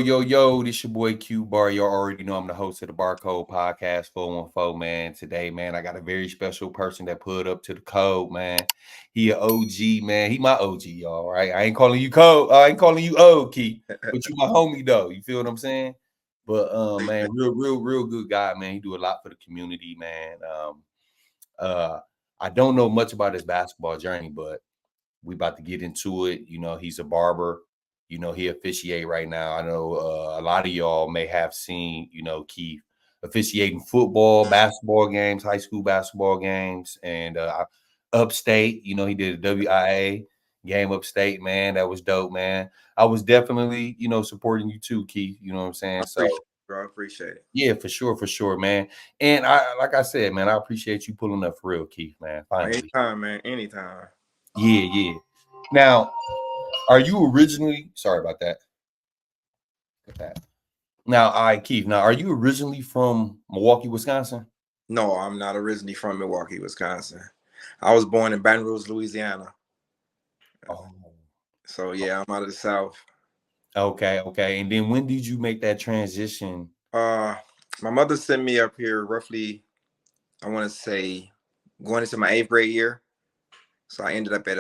Yo, this your boy Q Bar. You already know I'm the host of the Barcode Podcast 414, man. Today, man, I got a very special person that put up to the code, man. He an OG, man. He my OG, y'all, right? I ain't calling you code. I ain't calling you old, Key. But you my homie, though. You feel what I'm saying? But, man, real good guy, man. He do a lot for the community, man. I don't know much about his basketball journey, but we about to get into it. You know, he's a barber. You know, he officiate right now. I know a lot of y'all may have seen, Keith officiating football, basketball games, high school basketball games, and upstate. You know, he did a WIA game upstate, man. That was dope, man. I was definitely, supporting you too, Keith. You know what I'm saying? So, I appreciate it. yeah, for sure, man. And like I said, man, I appreciate you pulling up for real, Keith, man. Finally. Anytime, man. Anytime. Yeah. Now, are you originally sorry about that? Look at that. Now, Keith. Now, are you originally from Milwaukee, Wisconsin? No, I'm not originally from Milwaukee, Wisconsin. I was born in Baton Rouge, Louisiana. Oh. So yeah, I'm out of the South. Okay. And then when did you make that transition? My mother sent me up here roughly, I want to say, going into my 8th grade year. So I ended up at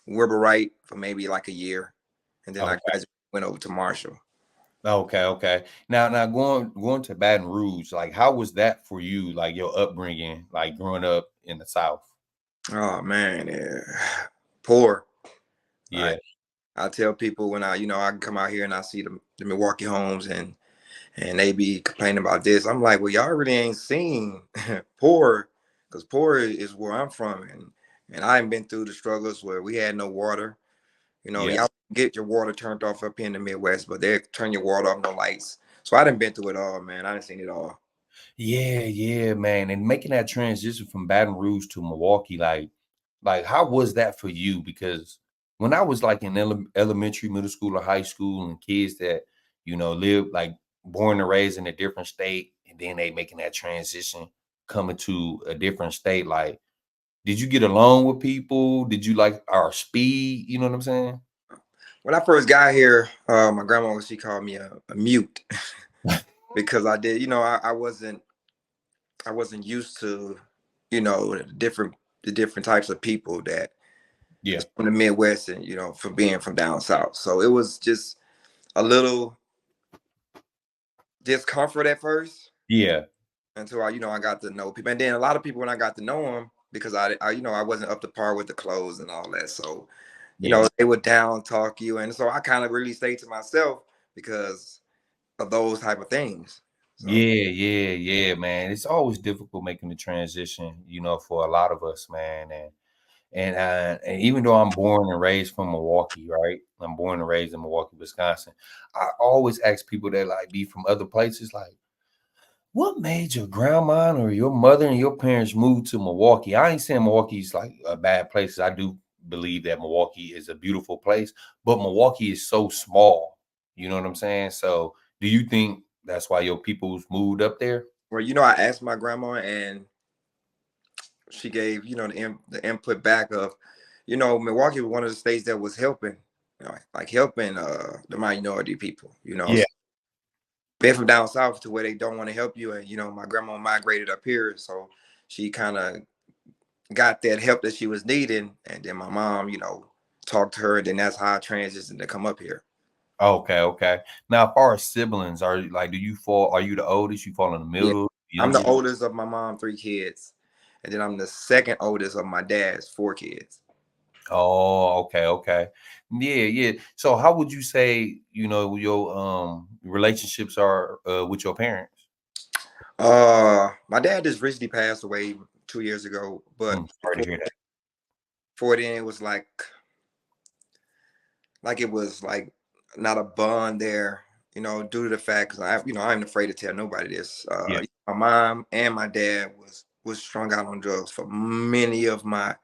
Wilbur Wright for maybe like a year, and then I went over to Marshall. Okay. Now going to Baton Rouge, like how was that for you? Like your upbringing, like growing up in the South? Oh man, yeah. Poor. Yeah. I tell people when I can come out here and I see the Milwaukee homes and they be complaining about this. I'm like, well, y'all really ain't seen poor, because poor is where I'm from, and I ain't been through the struggles where we had no water. Y'all get your water turned off up here in the Midwest, but they turn your water off, no lights. So I done been through it all, man. I done seen it all. Yeah, man. And making that transition from Baton Rouge to Milwaukee, like how was that for you? Because when I was like in elementary, middle school, or high school, and kids that live like born and raised in a different state, and then they making that transition coming to a different state, like did you get along with people? Did you like our speed? You know what I'm saying? When I first got here, my grandma, she called me a mute because I did, I wasn't used to, the different types of people that from the Midwest and, from being from down south. So it was just a little discomfort at first. Yeah. Until I got to know people. And then a lot of people, when I got to know them, because I wasn't up to par with the clothes and all that. So, they would down talk you. And so I kind of really stayed to myself because of those type of things. So. Yeah, man. It's always difficult making the transition, for a lot of us, man. And even though I'm born and raised from Milwaukee, right? I'm born and raised in Milwaukee, Wisconsin. I always ask people that like be from other places, like, what made your grandma or your mother and your parents move to Milwaukee? I ain't saying Milwaukee's like a bad place. I do believe that Milwaukee is a beautiful place, but Milwaukee is so small. You know what I'm saying? So do you think that's why your people's moved up there? Well, I asked my grandma and she gave, the input back of, Milwaukee was one of the states that was helping, like helping the minority people, Yeah. Being from down south to where they don't want to help you. And, my grandma migrated up here. So she kind of got that help that she was needing. And then my mom, talked to her. And then that's how I transitioned to come up here. Okay. Now, as far as siblings, are you the oldest? You fall in the middle? Yeah. I'm the oldest of my mom, 3 kids. And then I'm the second oldest of my dad's 4 kids. Oh, okay. Yeah. So how would you say, your relationships are with your parents? My dad just recently passed away 2 years ago, but sorry to hear that. Before then it was like it was like not a bond there, due to the fact, because I'm afraid to tell nobody this. My mom and my dad was strung out on drugs for many of my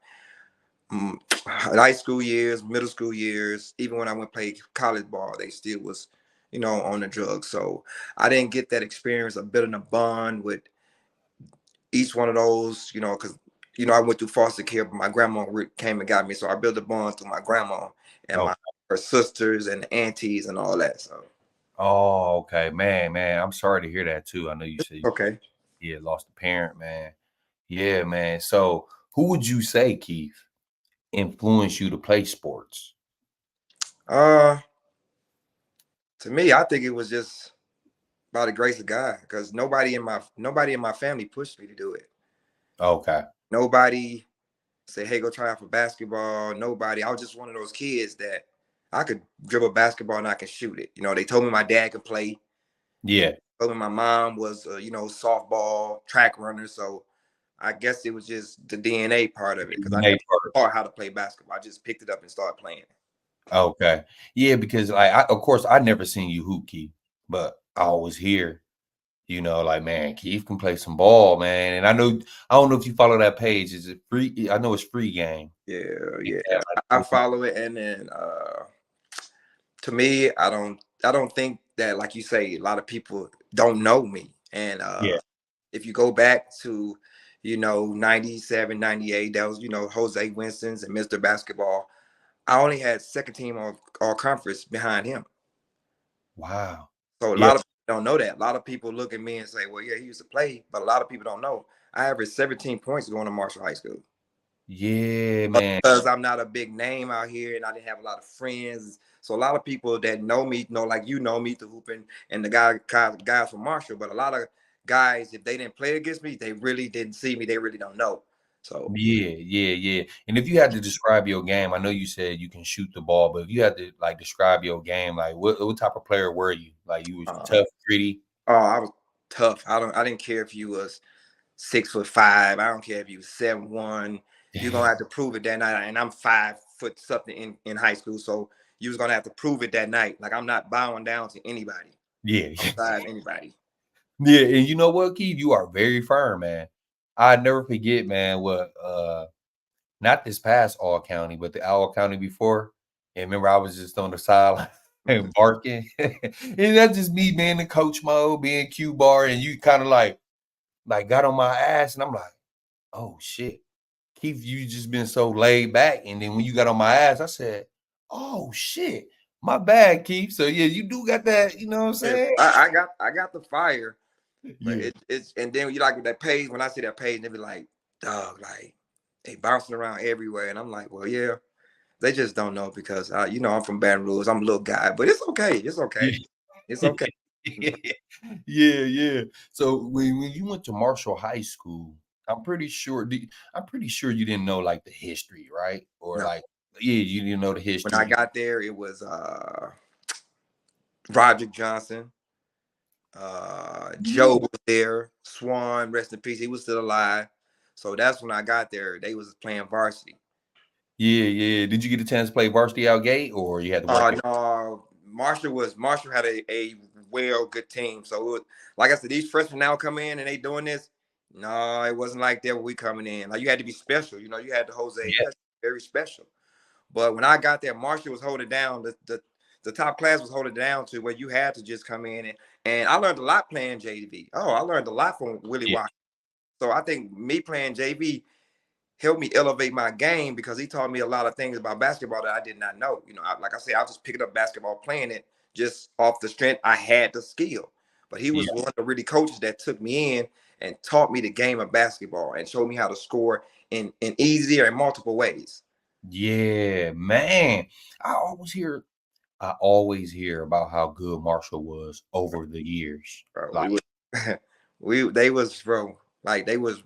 high school years, middle school years. Even when I went play college ball, they still was, on the drugs. So I didn't get that experience of building a bond with each one of those, because I went through foster care, but my grandma came and got me. So I built a bond through my grandma and her sisters and aunties and all that. So Oh, okay, man. I'm sorry to hear that too. I know you said Okay. you had lost a parent, man. Yeah, man. So, who would you say, Keith, influenced you to play sports? Uh, to me, I think it was just by the grace of God, because nobody in my family pushed me to do it. Okay. Nobody said, "Hey, go try out for basketball." Nobody. I was just one of those kids that I could dribble basketball and I could shoot it. They told me my dad could play. Yeah. Told me my mom was, softball track runner. So I guess it was just the DNA part of it, because I never Nate first. taught how to play basketball. I just picked it up and started playing. Okay. Yeah, because of course I never seen you hoop, Keith, but I always hear, like, man, Keith can play some ball, man. And I don't know if you follow that page. Is it free? I know it's free game. Yeah, Yeah, yeah. I follow it, and then to me, I don't think that, like you say, a lot of people don't know me. And yeah. if you go back to 97, 98, that was Jose Winston's and Mr. Basketball. I only had second team all conference behind him. Wow. So a Yeah. lot of people don't know that. A lot of people look at me and say, well, yeah, he used to play, but a lot of people don't know. I averaged 17 points going to Marshall High School. Yeah, But man. because I'm not a big name out here and I didn't have a lot of friends. So a lot of people that know me know, like know me through hooping and the guys from Marshall. But a lot of guys, if they didn't play against me, they really didn't see me. They really don't know. So Yeah. And if you had to describe your game, I know you said you can shoot the ball, but if you had to like describe your game, like what type of player were you? Like you was uh, tough, gritty. I was tough. I didn't care if you was 6'5". I don't care if you was 7'1". You're gonna have to prove it that night. And I'm 5 foot something in high school. So you was gonna have to prove it that night. Like, I'm not bowing down to anybody. Yeah. I'm size anybody. Yeah, and you know what, Keith? You are very firm, man. I never forget, man, what not this past All County, but the All County before. And remember, I was just on the sideline Mhm. and barking. And that's just me being in coach mode, being Q bar, and you kind of like got on my ass, and I'm like, oh shit. Keith, you just been so laid back. And then when you got on my ass, I said, oh shit. My bad, Keith. So yeah, you do got that, you know what I'm Yeah, saying? I got the fire, but Yeah. it's and then you like with that page. When I see that page, they be like, dog, like they bouncing around everywhere, and I'm like, well, yeah, they just don't know because I'm from Baton Rouge. I'm a little guy, but it's okay. It's okay. It's okay. Yeah. So when you went to Marshall High School, I'm pretty sure you didn't know like the history, right? Or No, like, yeah, you didn't know the when I history. got there, it was Roderick Johnson. Joe was there. Swan, rest in peace. He was still alive. So that's when I got there. They was playing varsity. Yeah. Did you get a chance to play varsity out gate, or you had to work it? No, Marshall had a well good team. So it was, like I said, these freshmen now come in and they doing this. No, it wasn't like that when we coming in. Like, you had to be special. You had the Jose. You Yeah, had to be very special. But when I got there, Marshall was holding down. The top class was holding down to where you had to just come in and I learned a lot playing JV. Oh, I learned a lot from Willie yeah, Watt. So I think me playing JV helped me elevate my game, because he taught me a lot of things about basketball that I did not know. Like I said, I was just picking up basketball, playing it just off the strength. I had the skill, but he was yeah, one of the really coaches that took me in and taught me the game of basketball and showed me how to score in easier and multiple ways. yeah, man. I always hear about how good Marshall was over the years. Bro, Like, we was they was, bro, like they was.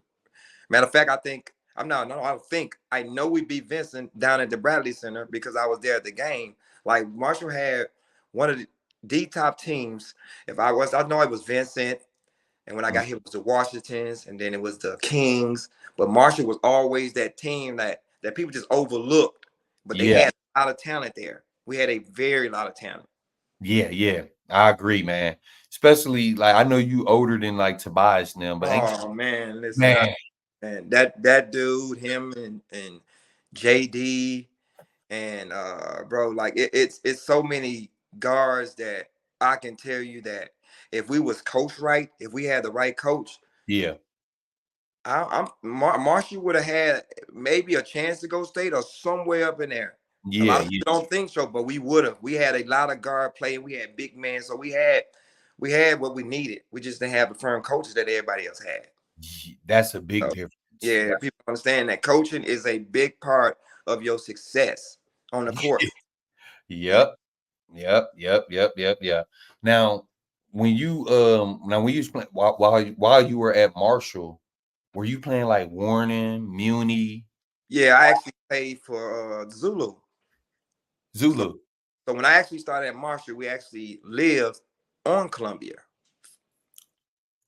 Matter of fact, I think I'm not. No, I don't think. I know we beat Vincent down at the Bradley Center because I was there at the game. Like, Marshall had one of the top teams. I know it was Vincent, and when I mm, got here, it was the Washingtons, and then it was the Kings. But Marshall was always that team that people just overlooked. But they yeah, had a lot of talent there. We had a very lot of talent. yeah. I agree, man. Especially like I know you older than like Tobias now, but ain't Oh man, listen, man. and that dude, him and JD. And bro, like it's so many guards that I can tell you that if we was coached right, if we had the right coach, Yeah, Marshall would have had maybe a chance to go state or somewhere up in there. A lot Yeah, of yeah. people don't think so, but we would have. We had a lot of guard play. We had big men, so we had what we needed. We just didn't have the firm coaches that everybody else had. That's a big So, difference. yeah, people understand that coaching is a big part of your success on the court. Yeah. Yep. Yep. Now, when you was playing while you were at Marshall, were you playing like Warren, Muni, Yeah, I actually played for Zulu. So, Zulu? so when I actually started at Marshall, we actually lived on Columbia. So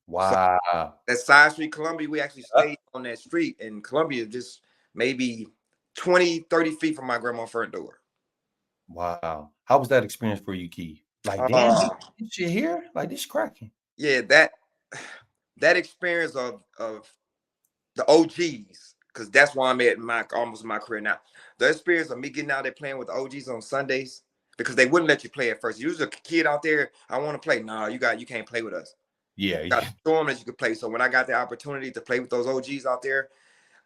Wow. that side street Columbia, we actually Uh, stayed on that street, and Columbia just maybe 20, 30 feet from my grandma's front door. Wow. How was that experience for you, Key? Like, damn, Uh, this shit here? Like, this cracking. yeah, that experience of the OGs, because that's why I'm at my almost my career now. The experience of me getting out there playing with the OGs on Sundays, because they wouldn't let you play at first. You was a kid out there, I want to play. No, you can't play with us. Yeah, You got to show them that you could play. So when I got the opportunity to play with those OGs out there,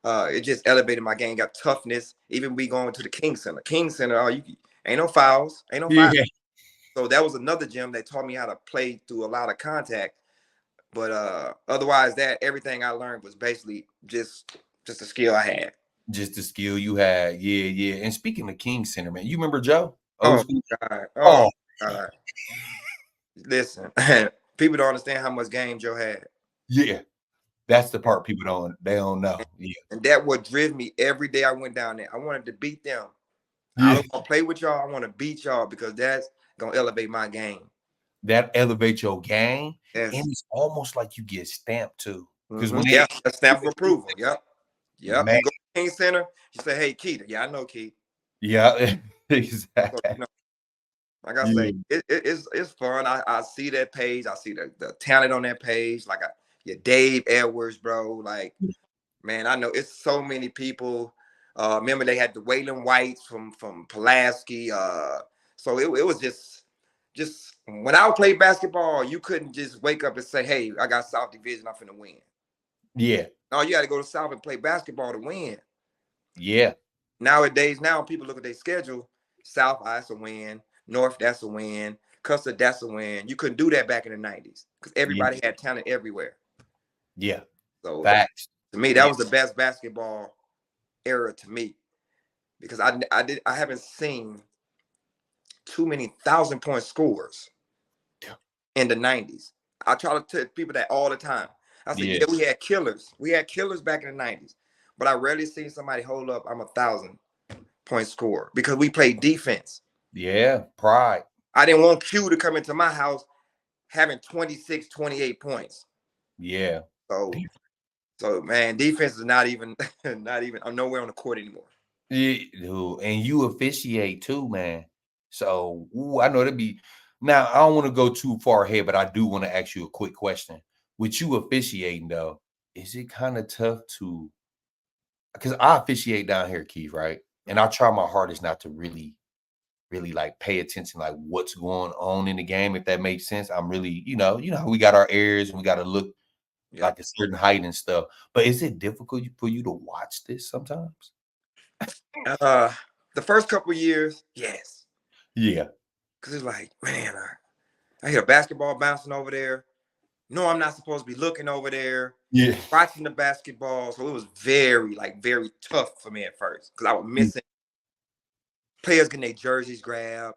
it just elevated my game. Got toughness. Even we going to the King Center. King Center, oh, you ain't no fouls, ain't no fouls. yeah. So that was another gym that taught me how to play through a lot of contact. But otherwise, that everything I learned was basically just a skill I had. Just the skill you had. Yeah. And speaking of King Center, man, you remember Joe? Oh Old school? God, Oh, oh God. Listen, people don't understand how much game Joe had, yeah. That's the part people don't know. Yeah. and that what drove me every day I went down there. I wanted to beat them. I Yeah. don't want to play with y'all. I want to beat y'all because that's gonna elevate my game. That elevates your game. And Yes. it's almost like you get stamped too. Because Mm-hmm. when Yeah. they A stamp of approval. Yep. Yep. man, You go to King Center. You say, "Hey, Keita." Yeah, I know Keita. yeah, So, exactly. like I say, Yeah. it's fun. I see that page. I see the talent on that page. Like your Dave Edwards, bro. Like, man, I know it's so many people. Remember they had the Waylon Whites from Pulaski. So it was just when I would play basketball, you couldn't just wake up and say, "Hey, I got South Division. I'm finna win." Yeah. No, you got to go to South and play basketball to win. Yeah. Nowadays, now people look at their schedule. South, that's a win. North, that's a win. Custer, that's a win. You couldn't do that back in the 90s because Yeah. everybody had talent everywhere. Yeah. So Facts. to me, that Yeah. was the best basketball era to me because I haven't seen too many 1,000-point scores in the 90s. I try to tell people that all the time. I said, Yeah. yeah, we had killers. We had killers back in the 90s. But I rarely seen somebody hold up, I'm 1,000-point score because we played defense. Yeah. Pride. I didn't want Q to come into my house having 26, 28 points. Yeah. So man, defense is not even I'm nowhere on the court anymore. Yeah, dude, and you officiate too, man. So I know that'd be now. I don't want to go too far ahead, but I do want to ask you a quick question. With you officiating though, is it kind of tough to because I officiate down here, Keith, right? And I try my hardest not to really like pay attention like what's going on in the game, if that makes sense. I'm really, how we got our areas and we got to look Yeah. like a certain height and stuff. But is it difficult for you to watch this sometimes? The first couple years, yes. Yeah. Cause it's like, man, I hear a basketball bouncing over there. No, I'm not supposed to be looking over there, Yeah. watching the basketball. So it was very tough for me at first. Cause I was missing players getting their jerseys grabbed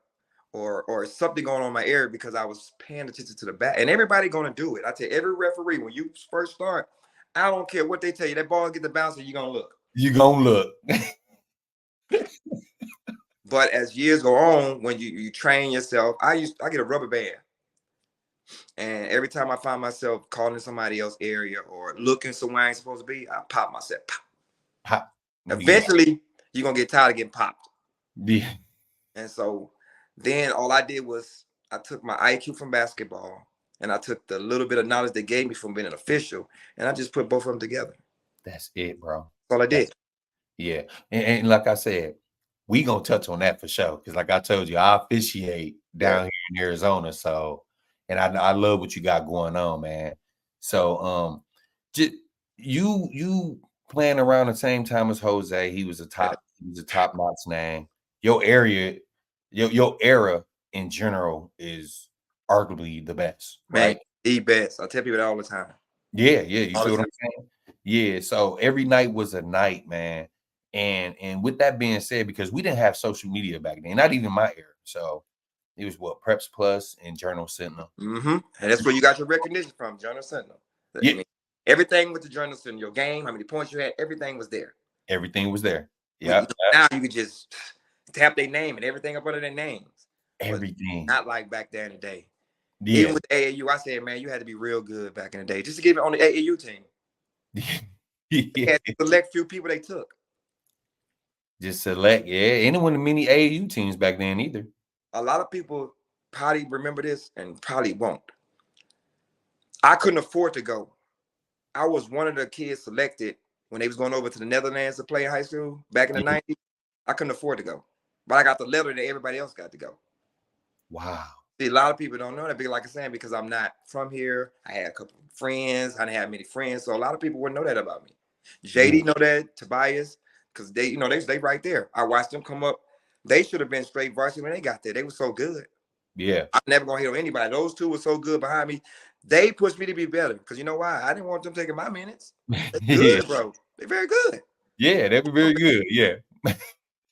or something going on in my area because I was paying attention to the back. And everybody gonna do it. I tell you, every referee, when you first start, I don't care what they tell you, that ball get the bouncer, you're gonna look. You gonna look. But as years go on, when you train yourself, I get a rubber band. And every time I find myself calling somebody else area or looking somewhere I ain't supposed to be, I pop myself. Pop. Pop. Eventually, you're gonna get tired of getting popped. Yeah. And so then all I did was I took my IQ from basketball and I took the little bit of knowledge they gave me from being an official and I just put both of them together. That's it, bro. That's all I did. Yeah. And like I said, we gonna touch on that for sure. Because like I told you, I officiate down here in Arizona. So and I love what you got going on, man. So just you playing around the same time as Jose, he was a top notch name. your area, your era in general is arguably the best, Man, right? the best. I tell people that all the time. Yeah, yeah. You All see the what time. I'm saying? Yeah. So every night was a night, man. And with that being said, because we didn't have social media back then, not even my era. So it was what Preps Plus and Journal Sentinel. And that's where you got your recognition from, Journal Sentinel. I Yeah, mean, everything with the Journal Sentinel, your game, how many points you had, everything was there. everything was there. We, Yeah, now you could just tap their name and everything up under their names. But everything. not like back there in the day. Even Yeah. with AAU, I said, man, you had to be real good back in the day just to get on the AAU team. They Yeah. had to select few people they took. Just select, yeah. Anyone in many AAU teams back then either. A lot of people probably remember this and probably won't. I couldn't afford to go. I was one of the kids selected when they was going over to the Netherlands to play in high school back in the Yeah. 90s. I couldn't afford to go. But I got the letter that everybody else got to go. Wow. See, a lot of people don't know that, because like I'm saying, because I'm not from here. I had a couple of friends. I didn't have many friends. So a lot of people wouldn't know that about me. Yeah. JD know that, Tobias, because they, they right there. I watched them come up. They should have been straight varsity when they got there. They were so good. Yeah. I'm never gonna hit on anybody. Those two were so good behind me. They pushed me to be better. Because you know why? I didn't want them taking my minutes. They're Yeah. good, bro. They're very good. Yeah, that'd be very good. Yeah.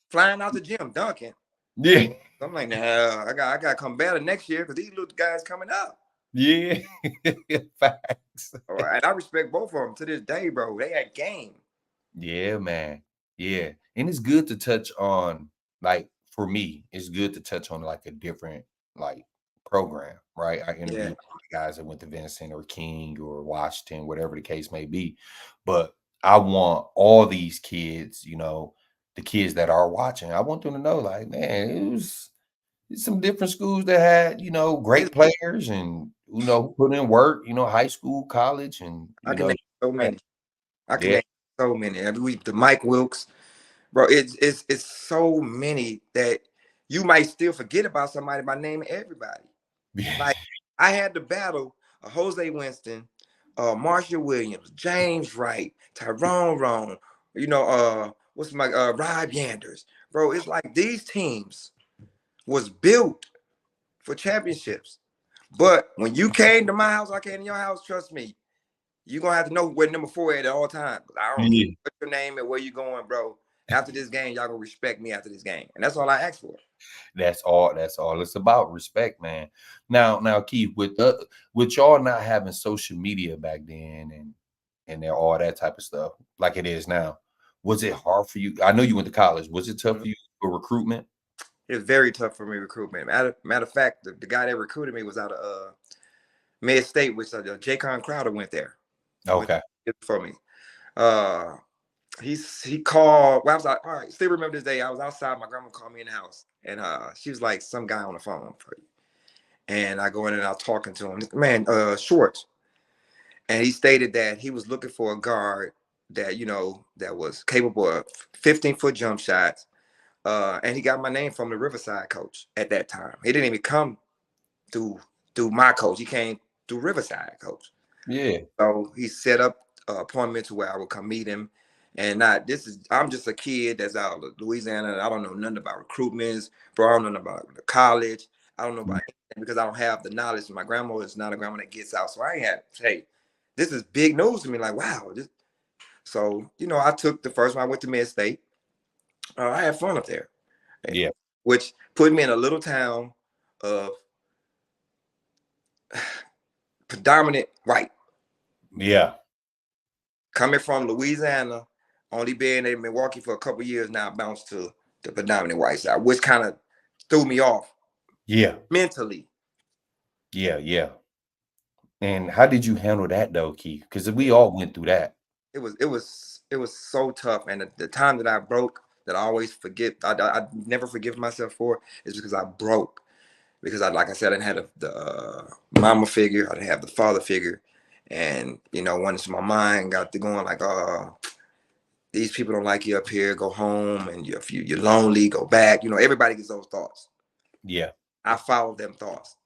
Flying out the gym, dunking. Yeah. I'm like, nah, I got to come better next year because these little guys coming up. Yeah. Facts. And I respect both of them to this day, bro. They had game. Yeah, man. Yeah. And it's good to touch on, like, for me, it's good to touch on like a different like program, right? I Yeah. interview guys that went to Vincent or King or Washington, whatever the case may be. But I want all these kids, the kids that are watching, I want them to know, like, man, it's some different schools that had, great players and who put in work, high school, college, and I can name so right. many. I can Yeah. name so many. I mean, the Mike Wilkes, bro. It's so many that you might still forget about somebody by naming everybody. Like I had to battle Jose Winston, Marshall Williams, James Wright, Tyrone Roan, what's my Rob Yanders. Bro, it's like these teams was built for championships. But when you came to my house, I came to your house, trust me, you're gonna have to know where number 4 at all times. I don't care Yeah. what your name and where you going, bro. After this game, y'all gonna respect me after this game. And that's all I ask for. That's all it's about, respect, man. Now, Keith, with y'all not having social media back then and all that type of stuff like it is now, was it hard for you? I know you went to college. Was it tough for you for recruitment? It was very tough for me recruitment. Matter of fact, the guy that recruited me was out of Mid State, which Jaycon Crowder went there. Okay. For me. Uh he called. Well, I was like, all right, still remember this day. I was outside, my grandma called me in the house, and she was like, some guy on the phone for you. And I go in and I'm talking to him. Man, Schwartz. And he stated that he was looking for a guard that, that was capable of 15-foot jump shots. And he got my name from the Riverside coach at that time. He didn't even come through my coach. He came through Riverside coach. Yeah. So he set up an appointment to where I would come meet him. And I'm just a kid that's out of Louisiana. I don't know nothing about recruitments, bro. I don't know nothing about the college. I don't know about anything because I don't have the knowledge. My grandma is not a grandma that gets out. So I ain't had, hey, this is big news to me. Like, wow. So, I took the first one. I went to Mid State. I had fun up there. Yeah. Which put me in a little town of predominant white. Yeah. Coming from Louisiana, only being in Milwaukee for a couple of years now, bounced to the predominant white side, which kind of threw me off Yeah. mentally. Yeah. Yeah. And how did you handle that though, Keith? Because we all went through that. It was so tough, and the time that I broke, that I always forget, I never forgive myself for, is because I broke. Because like I said, I didn't have the mama figure, I didn't have the father figure, and once my mind got to going like, these people don't like you up here, go home, and if you're lonely, go back. Everybody gets those thoughts. Yeah. I followed them thoughts,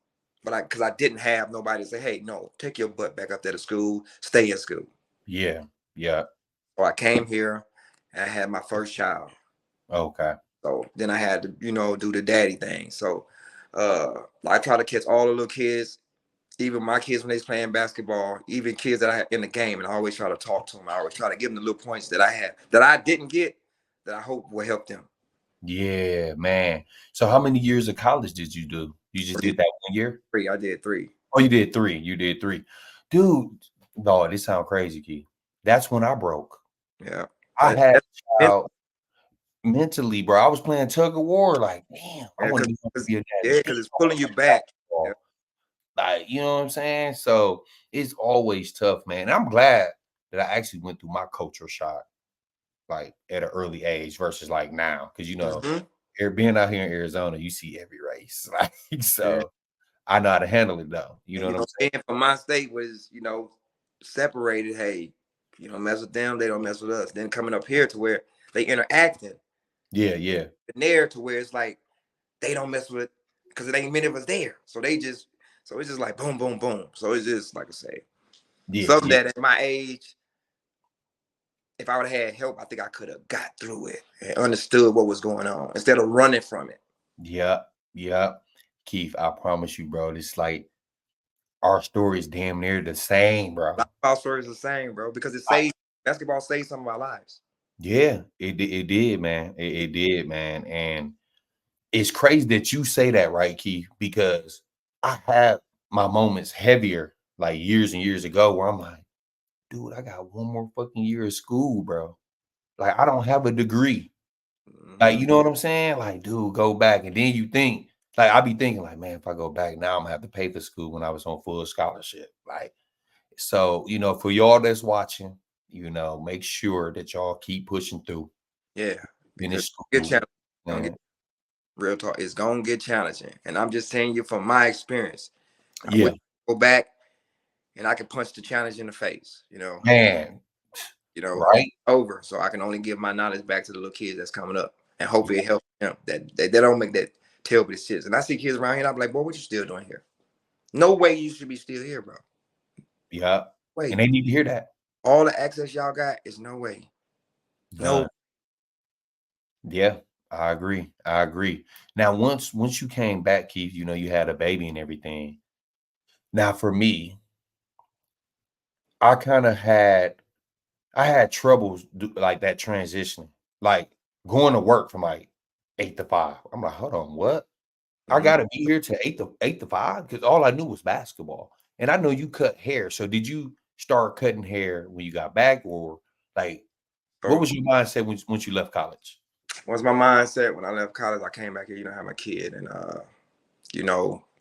but because I didn't have nobody to say, hey, no, take your butt back up there to school, stay in school. Yeah. Yeah. So I came here and I had my first child. Okay. So then I had to, do the daddy thing. So I try to catch all the little kids, even my kids when they was playing basketball, even kids that I had in the game, and I always try to talk to them. I always try to give them the little points that I had that I didn't get that I hope will help them. Yeah, man. So how many years of college did you do? You just Three, did that 1 year? three. I did three. Oh, you did 3. You did 3. Dude, no, this sound crazy, Key. That's when I broke. Yeah. I had That's a child mentally, bro. I was playing tug of war, like, damn, I yeah, want to be a daddy. because it's pulling you back. Yeah. Like, you know what I'm saying? So it's always tough, man. I'm glad that I actually went through my cultural shock like at an early age versus like now. Cause being out here in Arizona, you see every race. Like, Yeah. so I know how to handle it though. You And know what I'm saying? being from my state was, separated. Hey, you don't mess with them, they don't mess with us. Then coming up here to where they interacting, Yeah, yeah. and there to where it's like they don't mess with because it ain't many of us there. So it's just like boom, boom, boom. So it's just like I say, Yeah, something yeah. that at my age, if I would have had help, I think I could have got through it and understood what was going on instead of running from it. Yeah, yeah. Keith, I promise you, bro. It's like our story is damn near the same, bro. Basketball story is the same, bro, because basketball saves some of our lives. Yeah, it did, man. It did, man. And it's crazy that you say that, right, Keith? Because I had my moments heavier like years and years ago where I'm like, dude, I got 1 more fucking year of school, bro. Like, I don't have a degree. Like, Mm-hmm. you know what I'm saying? Like, dude, go back. And then you think, like, I be thinking, like, man, if I go back now, I'm gonna have to pay for school when I was on full scholarship. Like, so, for y'all that's watching, make sure that y'all keep pushing through, Yeah, because finish get school. challenging. Gonna And get real talk. It's gonna get challenging, and I'm just telling you from my experience. I yeah, wish I could go back and I can punch the challenge in the face. man, right? Over. So I can only give my knowledge back to the little kids that's coming up, and hopefully it helps them. That they don't make that terrible decisions. And I see kids around here, and I'm like, boy, what you still doing here? No way you should be still here, bro. Yeah. And Wait, they need to hear that. all the access y'all got is no way. No. None. Yeah, I agree. I agree. Now, once you came back, Keith, you had a baby and everything. Now, for me, I kind of had troubles like that transition, like going to work from like 8 to 5. I'm like, hold on, what? I Mhm. gotta be here to 8 to 5 because all I knew was basketball, and I know you cut hair. So did you start cutting hair when you got back, or like what So was your mindset once you left college? once my mindset when I left college, I came back here, have my kid, and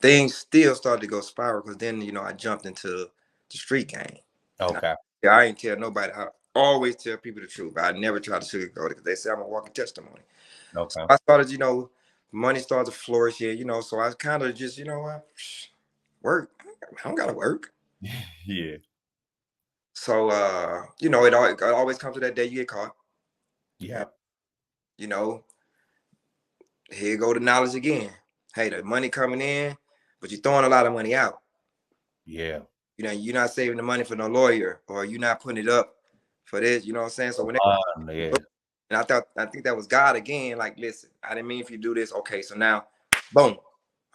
things still started to go spiral because then I jumped into the street game. And Okay, I ain't tell nobody. I always tell people the truth. I never try to sugarcoat it because they say I'm a walking testimony. So okay, I started, money started to flourish here, so I kind of just, what, work. I don't gotta work. yeah, So it always comes to that day you get caught. And, yeah, you know, here go the knowledge again. Hey, the money coming in, but you're throwing a lot of money out. yeah. You're not saving the money for no lawyer, or you're not putting it up for this. You know what I'm saying? So when Yeah, and I think that was God again. Like, listen, I didn't mean if you do this. Okay, so now, boom,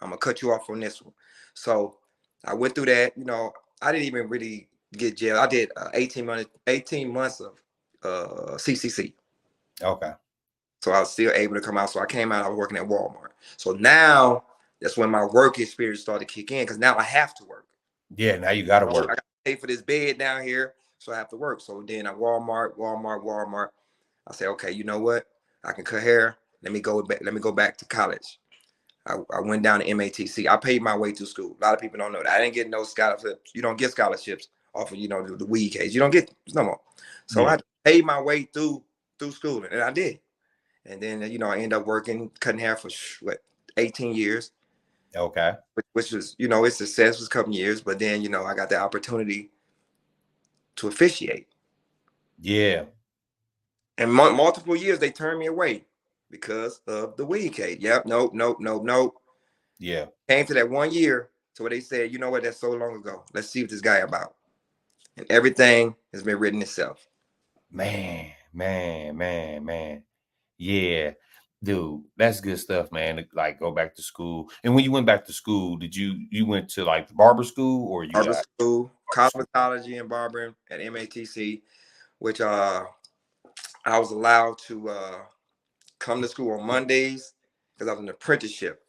I'm gonna cut you off on this one. So I went through that. I didn't even really get jail. I did 18 months of CCC. okay. So I was still able to come out. So I came out. I was working at Walmart. So now that's when my work experience started to kick in because now I have to work. Yeah, now you gotta I work. got to pay for this bed down here, so I have to work. So then at Walmart. I say, okay, you know what? I can cut hair. Let me go back. Let me go back to college. I went down to MATC. I paid my way through school. A lot of people don't know that. I didn't get no scholarships. You don't get scholarships off of the weed case. You don't get no more. So Yeah, I paid my way through school, and I did. And then I ended up working cutting hair for 18 years, okay. which was its success was a couple years. But then I got the opportunity to officiate. Yeah, And multiple years they turned me away because of the weed case. Yep, nope, nope, nope, nope. yeah. Came to that 1 year to where they said, you know what, that's so long ago. Let's see what this guy about. And everything has been written itself. Man, man, man, man. Yeah. Dude, that's good stuff, man. To, like, go back to school. And when you went back to school, did you went to like the barber school or you Barber got school, barber school? cosmetology and barbering at MATC, which I was allowed to come to school on Mondays because I was an apprenticeship,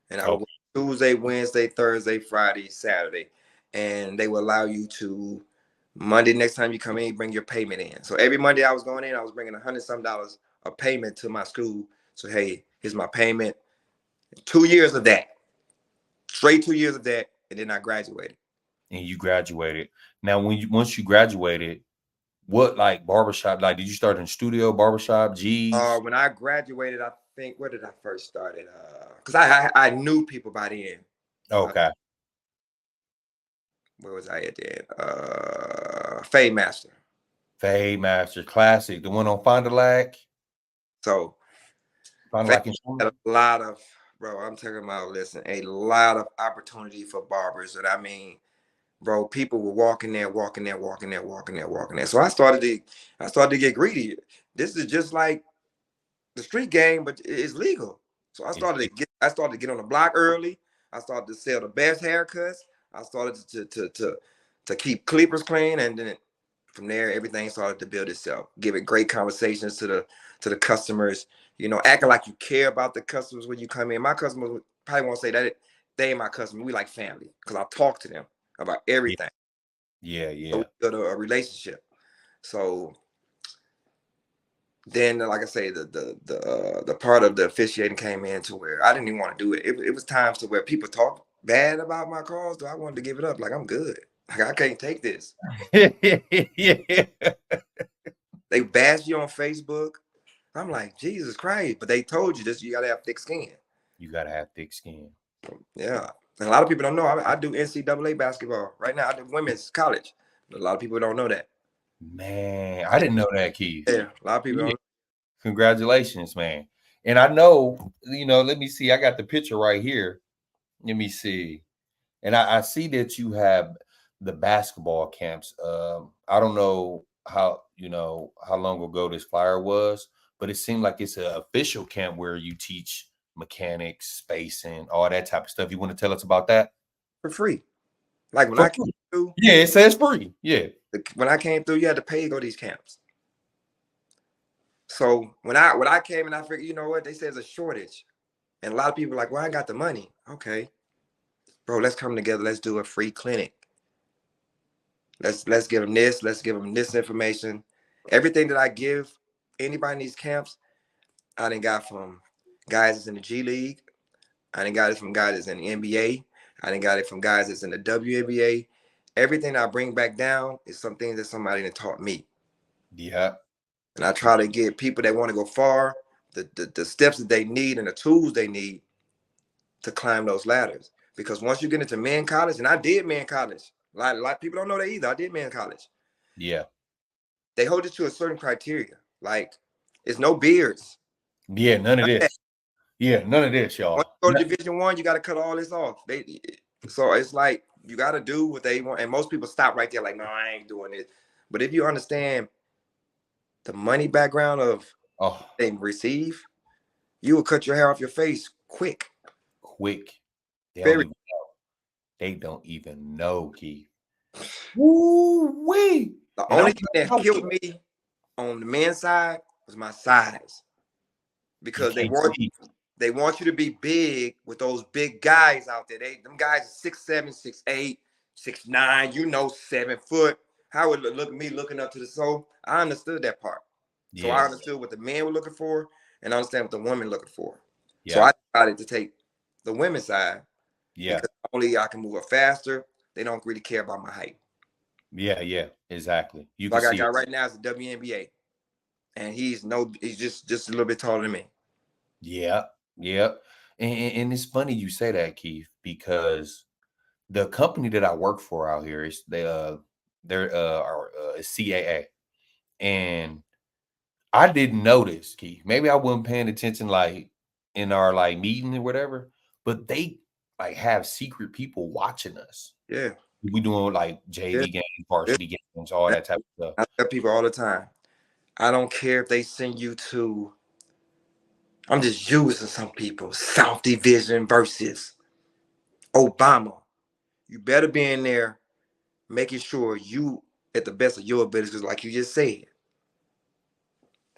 and I would Oh, work Tuesday, Wednesday, Thursday, Friday, Saturday, and they would allow you to Monday next time you come in, bring your payment in. So every Monday I was going in, I was bringing $100 of payment to my school. So hey, here's my payment. 2 years of that, straight 2 years of that, and then I graduated. and you graduated. Now, once you graduated, what like barbershop? Like, did you start in studio barbershop? G's? When I graduated, I think where did I first start it? Because I knew people by then. Okay. Where was I at then? Fade Master. Fade Master Classic, the one on Fond du Lac. So Fond du Fade Lac and had a lot of, bro, I'm talking about, listen, a lot of opportunity for barbers. And I mean, bro, people were walking there. So I started to get greedy. This is just like the street game, but it's legal. So I started to get on the block early. I started to sell the best haircuts. I started to keep clippers clean, and then from there everything started to build itself. Giving great conversations to the customers. You know, acting like you care about the customers when you come in. My customers probably won't say that they ain't my customer. We like family because I talk to them about yeah, everything. So yeah. we build a relationship. So then, like I say, the part of the officiating came in to where I didn't even want to do it. It was times to where people talk bad about my calls, so I wanted to give it up. Like, I'm good. Like, I can't take this. Yeah. They bash you on Facebook. I'm like, Jesus Christ! But they told you this. You gotta have thick skin. You gotta have thick skin. Yeah, and a lot of people don't know. I do NCAA basketball right now. I do women's college. A lot of people don't know that. Man, I didn't know that, Keith. Yeah, a lot of people Yeah. don't. Congratulations, man. And I know, let me see. I got the picture right here. Let me see. And I see that you have the basketball camps. I don't know how long ago this flyer was, but it seemed like it's an official camp where you teach mechanics, spacing, all that type of stuff. You want to tell us about that? For free. Like when For I came free. through, Yeah, it says free. Yeah. you had to pay to go to these camps. So when I came and I figured, you know what, they say there's a shortage, and a lot of people are like, well, I got the money. Okay, bro, let's come together. Let's do a free clinic. Let's give them this. Let's give them this information. Everything that I give anybody in these camps, I done got from guys that's in the G League. I done got it from guys that's in the NBA. I done got it from guys that's in the WNBA. Everything I bring back down is something that somebody done taught me. Yeah. And I try to get people that want to go far, the steps that they need and the tools they need to climb those ladders. Because once you get into men college, and I did men college, a lot of people don't know that either. I did men college. Yeah. They hold you to a certain criteria. Like, it's no beards. Yeah. None of this. Yeah. None of this, Once y'all. you go to Division 1, you got to cut all this off. So it's like you got to do what they want. And most people stop right there, like, no, I ain't doing this. But if you understand the money background of Oh, they receive, you will cut your hair off your face quick. quick. They don't Very. even know. They don't even know, Keith. Woo-wee. The And only thing that killed me on the men's side was my size, you because can't see. they want you to be big with those big guys out there. Them guys are 6'7", 6'8", 6'9", 7 foot. How would it look at me looking up to the soul? I understood that part. So I Yeah. understood what the men were looking for, and I understand what the women looking for. So Yeah. I decided to take the women's side Yeah. because only I can move up faster. They don't really care about my height. Yeah. Yeah. Exactly. You So can I got a see guy it. right now is a WNBA, and he's just a little bit taller than me. Yeah. Yeah. And it's funny you say that, Keith, because the company that I work for out here is they're CAA, and I didn't notice, Keith. Maybe I wasn't paying attention like in our like meeting or whatever, but they like have secret people watching us. Yeah, We doing like yeah, JV games, yeah. varsity games, all that type of stuff. I tell people all the time, I don't care if they send you to I'm just using some people. South Division versus Obama. You better be in there making sure you at the best of your abilities, like you just said.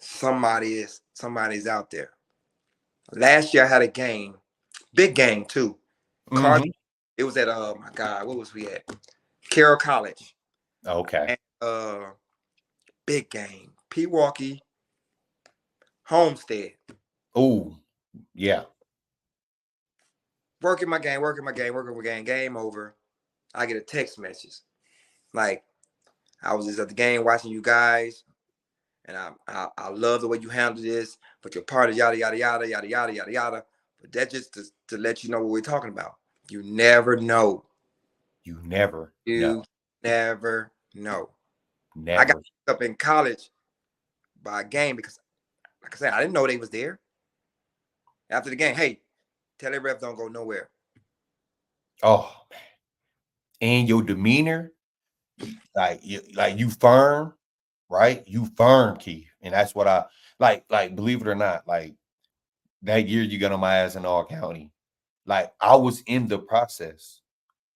Somebody's out there. Last year I had a game, big game too. Mm-hmm. It was at oh my God, what was we at? Carroll College. Okay. And, big game. Pewaukee, Homestead. Oh, yeah. Working my game. Game over. I get a text message. Like, I was just at the game watching you guys, and I love the way you handle this, but your part is yada yada yada yada yada yada yada. But that's just to let you know what we're talking about. You never know. You never know. You never know. I got Never. picked up in college by a game because, like I said, I didn't know they was there. After the game, hey, tell the ref don't go nowhere. Oh, man. And your demeanor, like you firm, right? You firm, Keith. And that's what I like, believe it or not, like that year you got on my ass in All County. Like I was in the process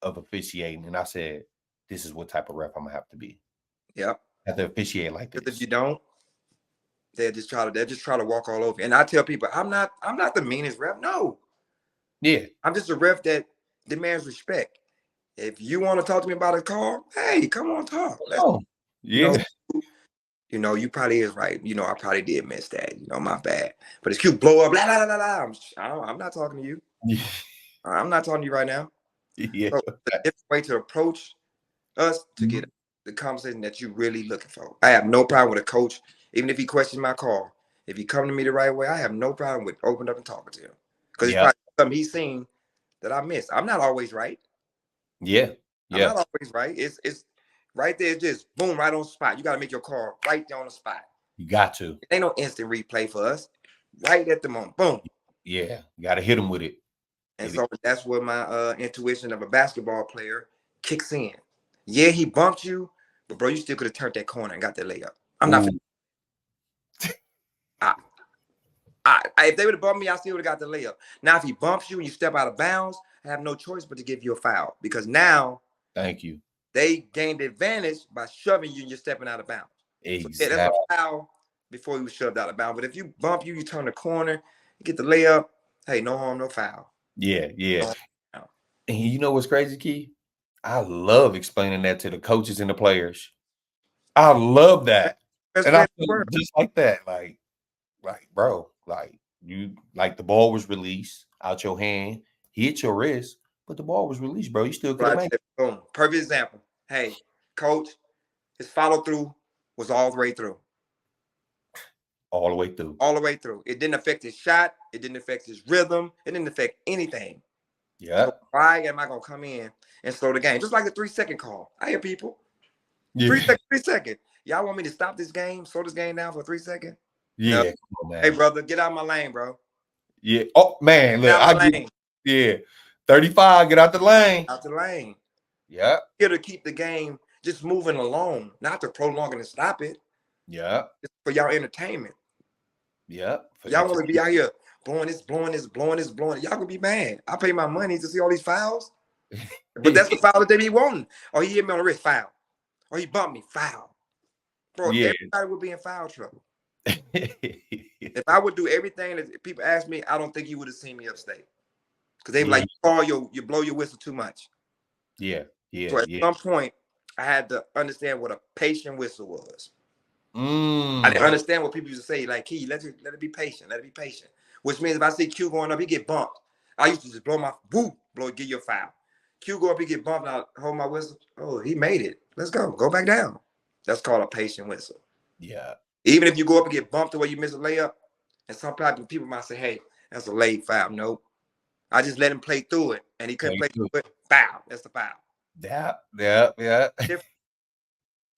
of officiating, and I said, this is what type of ref I'm gonna have to be. Yep. I have to officiate like Because if this. you don't, they'll just try to walk all over. And I tell people, I'm not the meanest ref. No. Yeah. I'm just a ref that demands respect. If you want to talk to me about a call, hey, come on, talk. Oh, yeah. You probably is right. I probably did miss that. My bad. But it's cute. Blow up. Blah, blah, blah, blah. I'm not talking to you. I'm not talking to you right now. Yeah. So it's a different way to approach us to get the conversation that you're really looking for. I have no problem with a coach, even if he questions my call. If he come to me the right way, I have no problem with opening up and talking to him. Because it's probably something he's seen that I missed. I'm not always right. Yeah. I'm not always right. It's right there. It's just boom, right on the spot. You got to make your call right there on the spot. You got to. It ain't no instant replay for us. Right at the moment. Boom. Yeah. You got to hit him with it. And so that's where my intuition of a basketball player kicks in. Yeah, he bumped you, but bro, you still could have turned that corner and got that layup. I'm not. If they would have bumped me, I still would have got the layup. Now, if he bumps you and you step out of bounds, I have no choice but to give you a foul because now, thank you. They gained advantage by shoving you and you're stepping out of bounds. Exactly. So, that's a foul before you were shoved out of bounds. But if you bump you turn the corner, you get the layup. Hey, no harm, no foul. Yeah. And you know what's crazy, Key? I love explaining that to the coaches and the players. I love that. And I feel just like that. Like, bro, the ball was released out your hand, hit your wrist, but the ball was released, bro. You still could have made it. Boom. Perfect example. Hey, coach, his follow through was all the way through. All the way through. All the way through. It didn't affect his shot. It didn't affect his rhythm. It didn't affect anything. Yeah. So why am I going to come in and slow the game? Just like the 3-second call. I hear people. Yeah. 3 seconds. Y'all want me to stop this game, slow this game down for 3 seconds? Yeah. No. On, hey, brother, get out of my lane, bro. Yeah. Oh, man. Look, yeah. 35, get out the lane. Out the lane. Yeah. Here to keep the game just moving along, not to prolong it and stop it. Yeah. It's for y'all entertainment. Yeah. Y'all want to be out here blowing this. Y'all can be mad. I pay my money to see all these fouls. But that's the foul that they be wanting. Or he hit me on the wrist, foul. Or he bumped me, foul. Bro, everybody would be in foul trouble. If I would do everything that people ask me, I don't think you would have seen me upstate. Because they be like, you blow your whistle too much. Yeah. So at some point, I had to understand what a patient whistle was. I didn't understand what people used to say, like, Key, let it be patient, Which means if I see Q going up, he get bumped. I used to just give you a foul. Q go up, he get bumped, and I hold my whistle. Oh, he made it. Let's go back down. That's called a patient whistle. Yeah. Even if you go up and get bumped the way you miss a layup, and sometimes people might say, hey, that's a late foul. Nope. I just let him play through it, and he couldn't play through it. Foul. That's the foul. Yeah.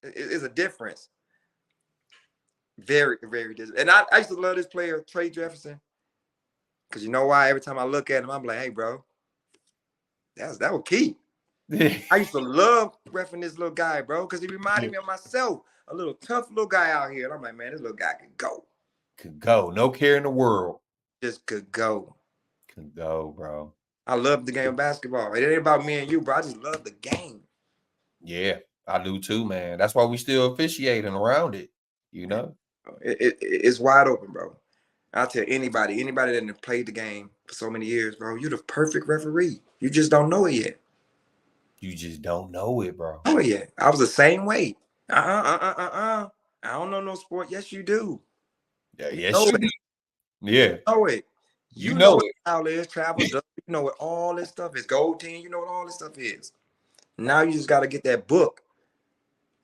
It's a difference. Very, very different. And I used to love this player, Trey Jefferson. Because you know why? Every time I look at him, I'm like, hey, bro, that was key. I used to love reffing this little guy, bro, because he reminded me of myself. A little tough little guy out here. And I'm like, man, this little guy can go. No care in the world. just could go. Could go, bro. I love the game of basketball. It ain't about me and you, bro. I just love the game. Yeah, I do too, man. That's why we still officiating around it, you know? It's wide open, bro. I'll tell anybody that played the game for so many years, bro, you're the perfect referee. You just don't know it yet. You just don't know it, bro. Know it yet. I was the same way. I don't know no sport. Yes, you do. Yeah, You yes, know you it. do. Yeah, Know it. you You know know what it. foul is, travel, you know what all this stuff is. Gold team, you know what all this stuff is. Now you just got to get that book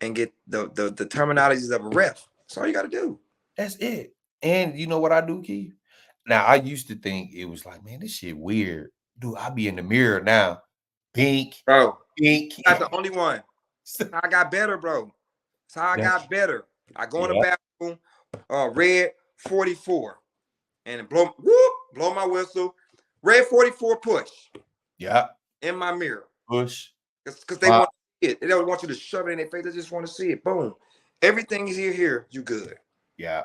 and get the terminologies of a ref. That's all you got to do. That's it. And you know what I do, Keith? Now, I used to think it was like, man, this shit weird. Dude, I be in the mirror now. Pink, Bro, pink. not the only one. I got better, bro. That's how I got better. I go in the bathroom, red 44, and blow my whistle. Red 44 push. Yeah. In my mirror. Push. Because they want to see it. They don't want you to shove it in their face. They just want to see it. Boom. Everything is here. You good. Yeah.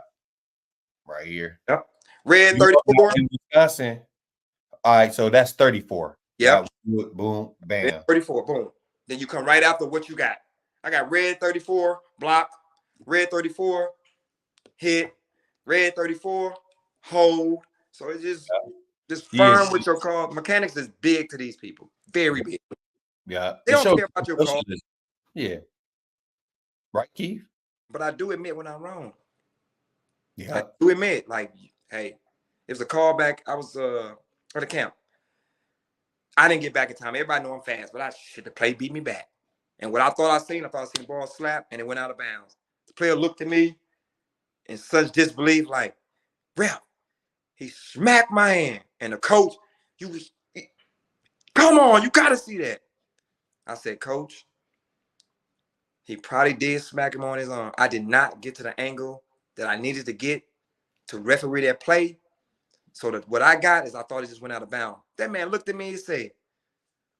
Right here. Yep. Red 34. In Wisconsin. All right, so that's 34. Yep. Boom, bam. Red 34, boom. Then you come right after what you got. I got red 34, block, red 34, hit, red 34, hold. So it's just firm with your call. Mechanics is big to these people. Very big. Yeah. They don't care about your call. Yeah. Right, Keith? But I do admit when I'm wrong. Yeah. I do admit, like, hey, it was a callback. I was for the camp. I didn't get back in time. Everybody know I'm fast, but the play beat me back. And what I thought I seen the ball slap and it went out of bounds. The player looked at me in such disbelief, like, ref, he smacked my hand. And the coach, come on, you gotta see that. I said, coach, he probably did smack him on his arm. I did not get to the angle that I needed to get to referee that play. So that what I got is I thought it just went out of bounds. That man looked at me and said,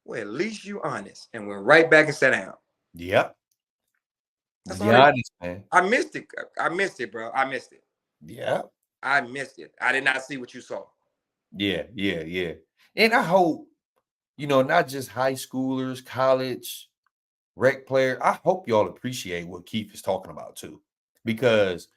well, at least you honest, and went right back and sat down. Yep. That's honest, man. I missed it. I missed it, bro. I missed it. Yeah. I missed it. I did not see what you saw. Yeah. And I hope, not just high schoolers, college, rec players, I hope y'all appreciate what Keith is talking about too. Because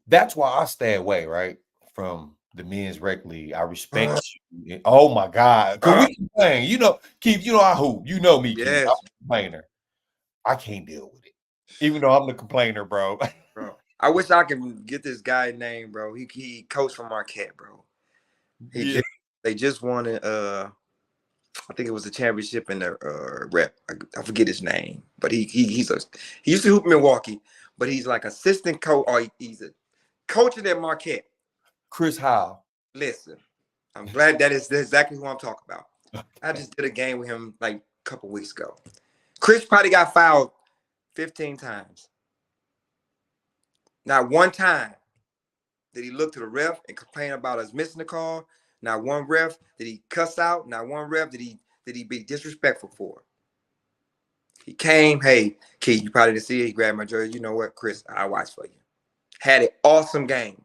that's why I stay away, right, from the men's rec league. I respect you. Oh my God. Because we playing, Keith, I hoop. You know me, Keith. I'm a complainer. I can't deal with it. Even though I'm the complainer, bro. Bro, I wish I could get this guy's name, bro. He coached for Marquette, bro. They just won it. I think it was the championship in the rep. I forget his name, but he used to hoop Milwaukee, but he's like assistant coach or he's a coaching at Marquette. Chris Howe. Listen, I'm glad that's exactly who I'm talking about. I just did a game with him like a couple weeks ago. Chris probably got fouled 15 times. Not one time did he look to the ref and complain about us missing the call. Not one ref did he cuss out. Not one ref did he be disrespectful for. He came, hey, kid, you probably didn't see it. He grabbed my jersey. You know what, Chris, I'll watch for you. Had an awesome game.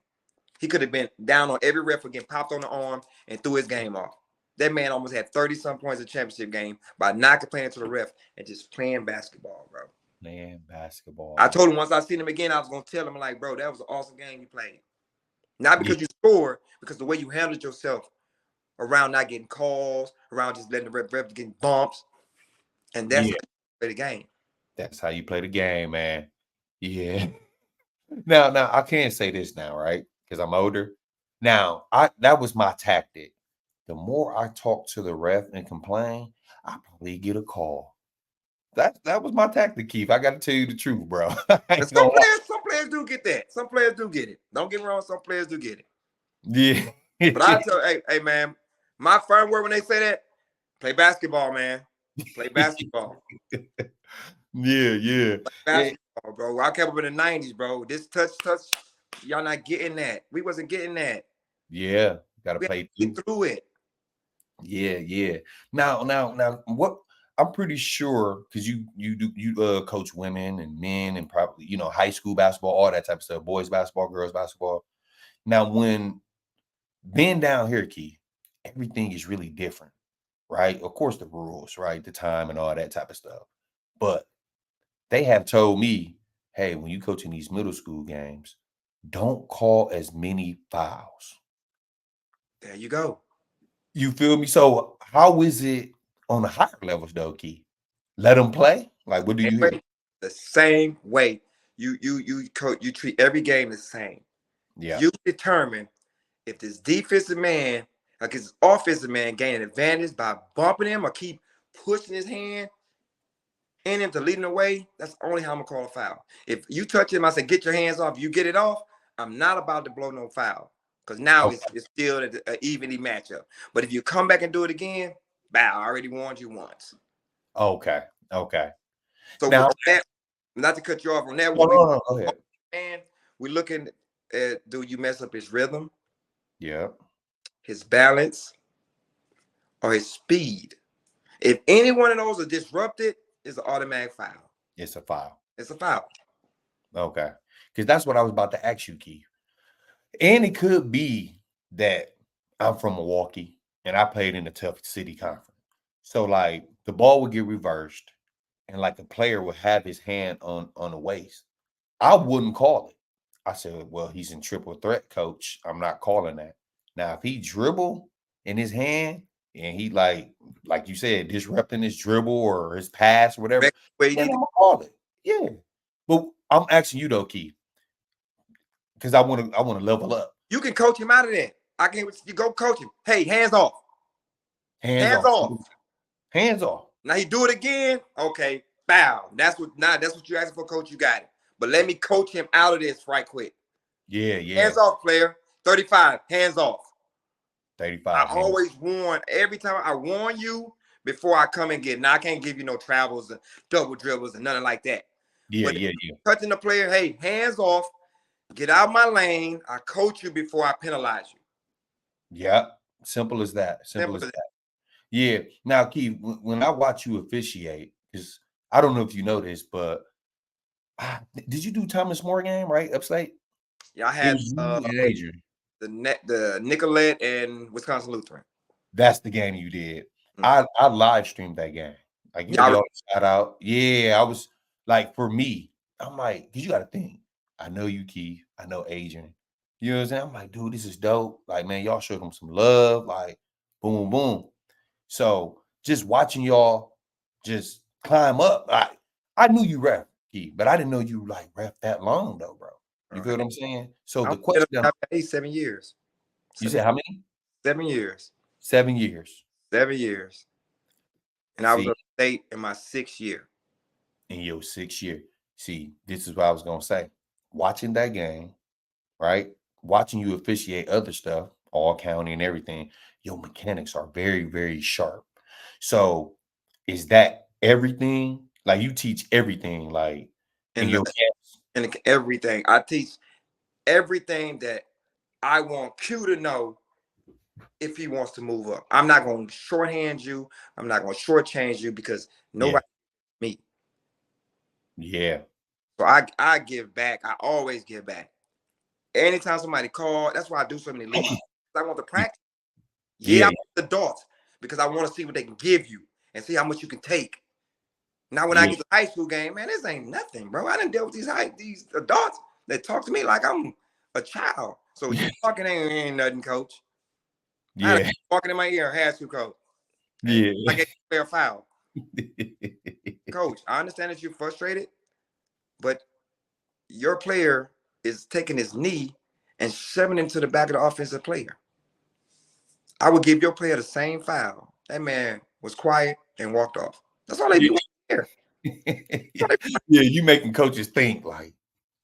He could have been down on every ref again, popped on the arm, and threw his game off. That man almost had 30-some points in the championship game by not complaining to the ref and just playing basketball, bro. Playing basketball. I told him once I seen him again, I was going to tell him, like, bro, that was an awesome game you played. Not because you scored, because the way you handled yourself around not getting calls, around just letting the ref getting bumps. And that's how you play the game. That's how you play the game, man. Yeah. Now, I can't say this now, right? Because I'm older. Now, that was my tactic. The more I talk to the ref and complain, I probably get a call. That was my tactic, Keith. I got to tell you the truth, bro. Some players do get that. Some players do get it. Don't get me wrong. Some players do get it. Yeah. But I tell, hey, man, my firm word when they say that, play basketball, man. Play basketball. Yeah. Play basketball, bro. I kept up in the 90s, bro. This touch, y'all not getting that. We wasn't getting that. Yeah. Got to play through it. Yeah. Now, what? I'm pretty sure because you coach women and men and probably high school basketball, all that type of stuff, boys basketball, girls basketball. Now, when being down here, Key, everything is really different, right? Of course, the rules, right? The time and all that type of stuff. But they have told me, hey, when you coach in these middle school games, don't call as many fouls. There you go. You feel me? So how is it on the higher levels though, Key? Let them play? Like, what do you hear? The same way. You treat every game the same. Yeah. You determine if this defensive man, like his offensive man, gain an advantage by bumping him or keep pushing his hand in him to lead him away. That's only how I'm gonna call a foul. If you touch him, I say get your hands off. You get it off. I'm not about to blow no foul because now Okay. it's still an evenly matchup. But if you come back and do it again, bow. I already warned you once. Okay. Okay. So Now, on that, not to cut you off on that, no, what we no, go ahead. and we're looking at, do you mess up his rhythm, Yeah. his balance, or his speed? If any one of those are disrupted, it's an automatic foul. It's a foul. It's a foul. Okay. Because that's what I was about to ask you, Keith. And it could be that I'm from Milwaukee and I played in the tough city conference. So like the ball would get reversed and like the player would have his hand on the waist. I wouldn't call it. I said, well, he's in triple threat, coach. I'm not calling that. Now, if he dribble in his hand and he like you said, disrupting his dribble or his pass or whatever, Where you then need I'm to, gonna call it. Yeah. But I'm asking you though, Keith, because I want to level up. you can coach him out of that. I can you go coach him. Hey, hands off. Hands Hands off. off. Hands off. Now he do it again. Okay, bow. That's what you asking for, coach. You got it. But let me coach him out of this right quick. Yeah, yeah. Hands off, player. 35. Hands off. 35 I hands. always warn every time I warn you before I come and get. Now I can't give you no travels and double dribbles and nothing like that. Yeah, But yeah, yeah. touching the player, hey, hands off. Get out my lane. I coach you before I penalize you. Yeah. Simple as that. Simple Simple as as that. Yeah. Now, Keith, when I watch you officiate, because I don't know if you know this, but did you do Thomas More game, right? Upstate? yeah, I It had was you and Adrian. the Nicolette and Wisconsin Lutheran. That's the game you did. Mm. I live streamed that game. I give Yeah, y'all a shout out. Yeah, I was like, for me, I'm like, because you got to think. I know you, Keith. I know Adrian. You know what I'm saying? I'm like, dude, this is dope. Like, man, y'all showed them some love. Like, boom, boom. So just watching y'all just climb up. I knew you ref, Keith, but I didn't know you like ref that long though, bro. You feel what I'm saying? So I'm the question, 7 years. you said how many? 7 years. 7 years. 7 years. And I was See, up state in my 6th year. in your 6 year. See, this is what I was gonna say. Watching that game, right? Watching you officiate other stuff, all county and everything, your mechanics are very, very sharp. So is that everything? Like you teach everything, like in And your camps? and everything. I teach everything that I want Q to know if he wants to move up. I'm not going to shorthand you. I'm not going to shortchange you because Yeah, nobody me. yeah, So I give back. I always give back. Anytime somebody call, that's why I do so many leagues. I want to practice. Yeah, I yeah, want the darts because I want to see what they can give you and see how much you can take. Now, when I yeah, get to high school game, man, this ain't nothing, bro. I didn't deal with these adults that talk to me like I'm a child. So you talking ain't nothing, coach. I had a yeah, walking in my ear, high school coach. And yeah. I get a foul. Coach, I understand that you're frustrated, but your player is taking his knee and shoving him to the back of the offensive player. I would give your player the same foul. That man was quiet and walked off. That's all they Yeah. do here. Yeah, you making coaches think like,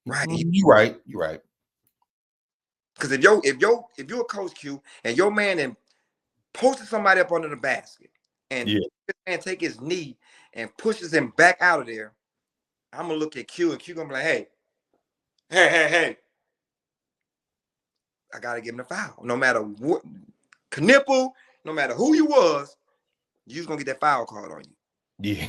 Right. you right, you right. Because if you're a coach Q and your man and posted somebody up under the basket and Yeah, this man take his knee and pushes him back out of there, I'm gonna look at Q and Q gonna be like, hey, I gotta give him the foul. No matter what Knipple, no matter who you was gonna get that foul card on you. yeah.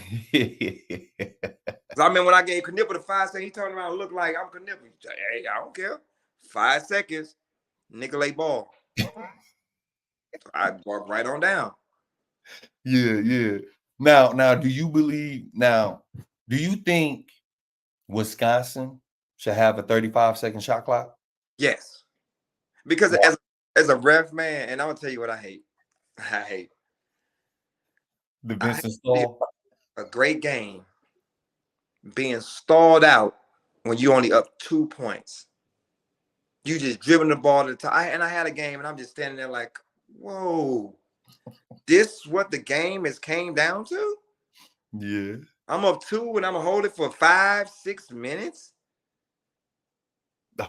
I remember when I gave Knipple the 5 seconds, he turned around and looked like I'm Knipple. Hey, I don't care. 5 seconds, Nicolay ball. I walk right on down. Yeah. Now, do you believe? Now, do you think Wisconsin should have a 35-second shot clock? Yes, because Why? as a ref, man, and I'm gonna tell you what I hate. The I hate Vincent Stall. a great game being stalled out when you only up 2 points. You just dribbling the ball to the top. And I had a game, and I'm just standing there like, whoa, this is what the game has came down to? Yeah. I'm up 2 and I'm gonna hold it for 5-6 minutes. Oh,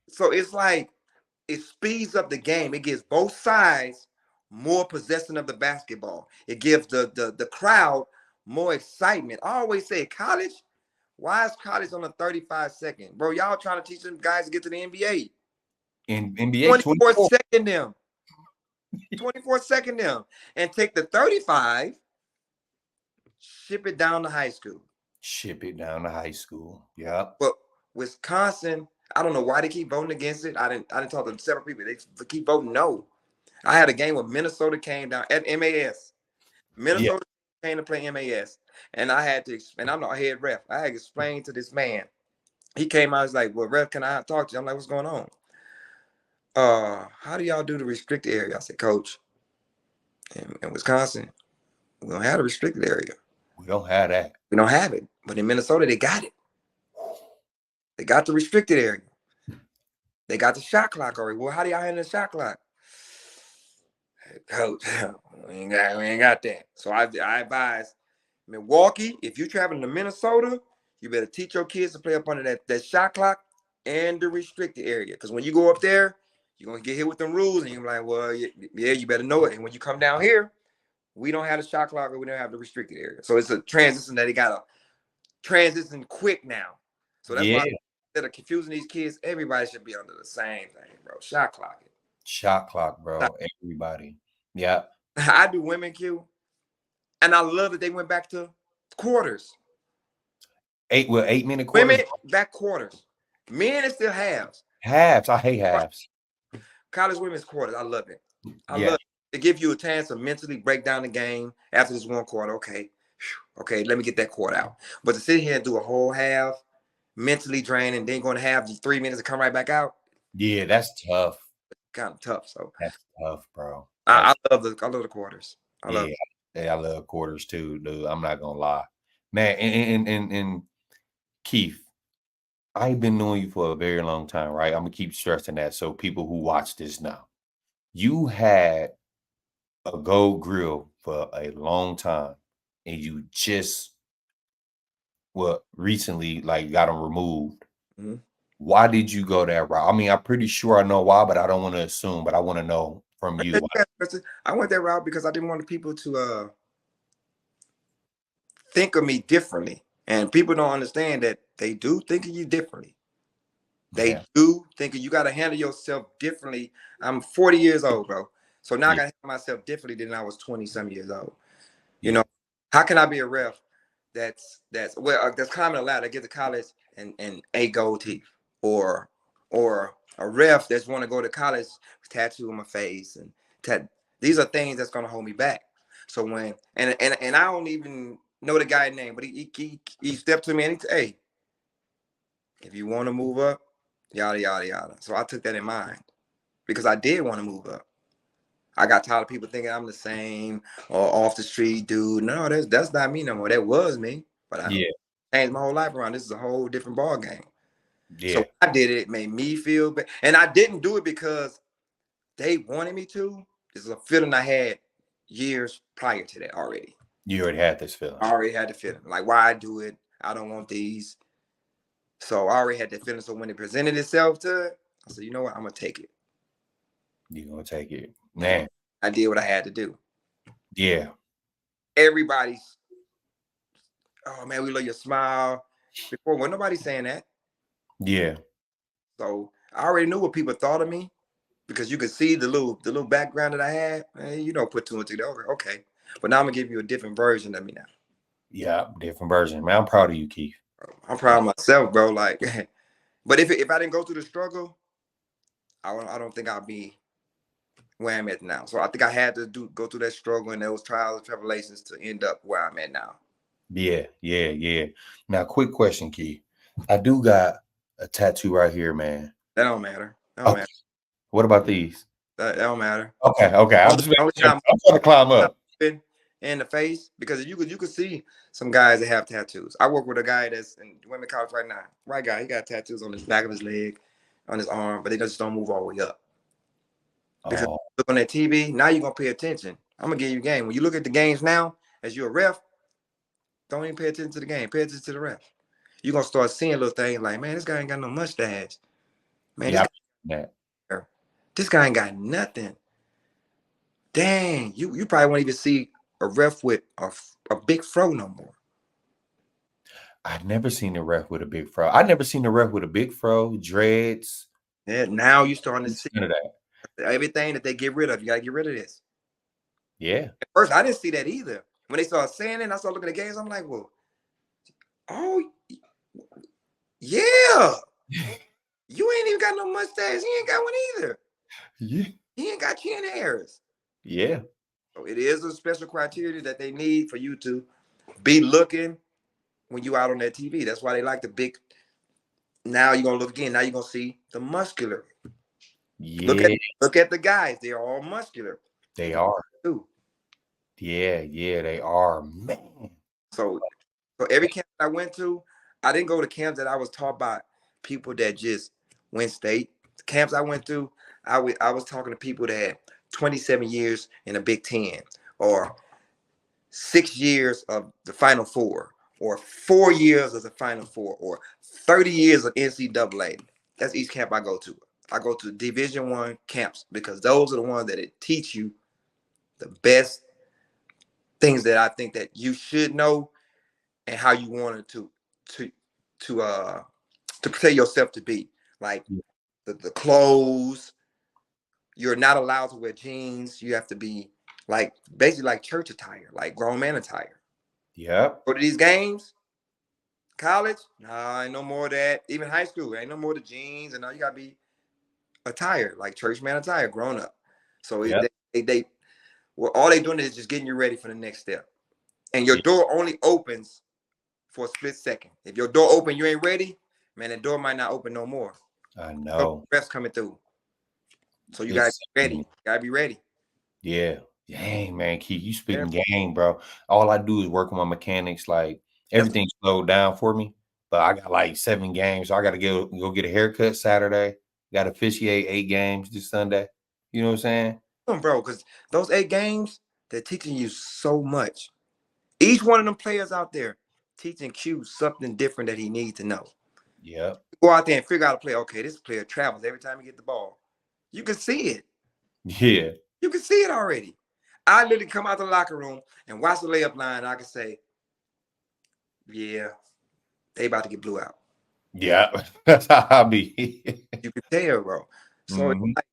So it's like it speeds up the game. It gives both sides more possession of the basketball. It gives the crowd more excitement. I always say college. Why is college on a 35-second? Bro, y'all trying to teach them guys to get to the NBA. in NBA 24 24. second them. 24 second them. And take the 35, ship it down to high school. Ship it down to high school. Yep. But Wisconsin, I don't know why they keep voting against it. I didn't talk to several people. They keep voting no. I had a game where Minnesota came down at MAS. Yeah. Minnesota came to play MAS. And I had to, and I'm not a head ref. I had to explain to this man. He came out, he's like, well, ref, can I talk to you? I'm like, what's going on? How do y'all do the restricted area? I said, coach, in Wisconsin, we don't have a restricted area. We don't have that. We don't have it. But in Minnesota, they got it. They got the restricted area. They got the shot clock already. Well, how do y'all handle the shot clock? Hey, coach, we ain't got that. So I advise Milwaukee, if you're traveling to Minnesota, you better teach your kids to play up under that shot clock and the restricted area. Because when you go up there, you're going to get hit with them rules. And you're like, well, yeah, you better know it. And when you come down here, we don't have the shot clock or we don't have the restricted area. So it's a transition that they got to transition quick now. So that's why instead of confusing these kids, everybody should be under the same thing, bro. Shot clock. Shot clock, bro. Everybody. Yeah. I do women Q. And I love that they went back to quarters. 8-minute quarters. Women back quarters. Men, it still halves. Halves. I hate halves. College women's quarters. I love it. I love it. To give you a chance to mentally break down the game after this one quarter. Okay, let me get that quarter out. But to sit here and do a whole half, mentally draining, then going to have 3 minutes to come right back out. Yeah, that's tough. Kind of tough. So that's tough, bro. I love the quarters. I love quarters too, dude. I'm not gonna lie, man. And Keith, I've been knowing you for a very long time, right? I'm gonna keep stressing that so people who watch this now. You had a gold grill for a long time, and you just recently got them removed. Mm-hmm. Why did you go that route? I mean, I'm pretty sure I know why, but I don't want to assume. But I want to know from you. I went that route because I didn't want people to think of me differently. And people don't understand that they do think of you differently. They do think you got to handle yourself differently. I'm 40 years old, bro. So now I got to handle myself differently than I was 20-some years old. You know, how can I be a ref that's common allowed to get to college and a gold teeth, or a ref that's want to go to college with tattoo on my face and these are things that's gonna hold me back. So when and I don't even know the guy's name, but he stepped to me and he said, hey, if you want to move up, yada yada yada. So I took that in mind because I did want to move up. I got tired of people thinking I'm the same or off the street dude. No, that's not me no more. That was me, but I changed my whole life around. This is a whole different ball game. Yeah. So I did it. It made me feel bad, and I didn't do it because they wanted me to. This is a feeling I had years prior to that already. You already had this feeling. I already had the feeling. Like, why I do it? I don't want these. So I already had that feeling. So when it presented itself to it, I said, you know what? I'm gonna take it. You're gonna take it, man. I did what I had to do. Yeah. Everybody's, oh man, we love your smile. Before, wasn't nobody saying that. Yeah. So I already knew what people thought of me because you could see the little background that I had. Man, you don't put two and two together. Okay. But now I'm gonna give you a different version of me now. Yeah, different version. Man, I'm proud of you, Keith. I'm proud of myself, bro. Like, but if I didn't go through the struggle, I don't think I'd be where I'm at now. So I think I had to go through that struggle and those trials and tribulations to end up where I'm at now. Yeah. Now, quick question, Key. I do got a tattoo right here, man. That don't matter. That don't Okay. matter. What about these? That don't matter. Okay. I'm just making sure. Time I'm trying to climb up. in the face, because you could see some guys that have tattoos. I work with a guy that's in women college right now. Right guy, he got tattoos on his back of his leg, on his arm, but they just don't move all the way up. Because look on that TV, now you're gonna pay attention. I'm gonna give you a game. When you look at the games now, as you're a ref, don't even pay attention to the game. Pay attention to the ref. You're gonna start seeing little things like, man, this guy ain't got no mustache. Man, this guy ain't got nothing. Dang, you probably won't even see a ref with a big fro no more. I've never seen a ref with a big fro. I've never seen a ref with a big fro, dreads. Yeah, now you're starting to see none of that. everything that they get rid of. You gotta get rid of this. Yeah. At first, I didn't see that either. When they started saying it, and I started looking at the games, I'm like, well, oh, yeah. You ain't even got no mustache. He ain't got one either. Yeah. He ain't got chin hairs. Yeah. So it is a special criteria that they need for you to be looking when you out on that TV. That's why they like the big. Now you're gonna look again. Now you're gonna see the muscular. Yeah. Look at the guys. They're all muscular. They are. Too. Yeah, they are, man. So every camp I went to, I didn't go to camps that I was taught by people that just went state. The camps I went to, I was talking to people that had 27 years in a Big Ten, or 6 years of the Final Four, or 4 years of the Final Four, or 30 years of NCAA. That's each camp I go to. I go to Division I camps because those are the ones that it teach you the best things that I think that you should know and how you wanted to prepare yourself to be. Like the clothes, you're not allowed to wear jeans. You have to be like basically like church attire, like grown man attire. Yep. Go to these games, college, nah, ain't no more of that. Even high school, ain't no more of the jeans, and now you gotta be attire, like church man attire, grown up. So they well, all they doing is just getting you ready for the next step. And your door only opens for a split second. If your door open, you ain't ready, man, the door might not open no more. I know. Refs coming through. So you gotta be ready. You gotta be ready. Yeah. Dang, man, Keith, you spitting game, bro. All I do is work on my mechanics. Like everything's slowed down for me. But I got like 7 games. So I gotta go get a haircut Saturday. Got to officiate 8 games this Sunday. You know what I'm saying? Bro, because those 8 games, they're teaching you so much. Each one of them players out there teaching Q something different that he needs to know. Yeah. Go out there and figure out a play. Okay, this player travels every time he get the ball. You can see it. Yeah. You can see it already. I literally come out the locker room and watch the layup line. And I can say, yeah, they about to get blew out. Yeah, that's how I be. You can tell, bro. So it's like,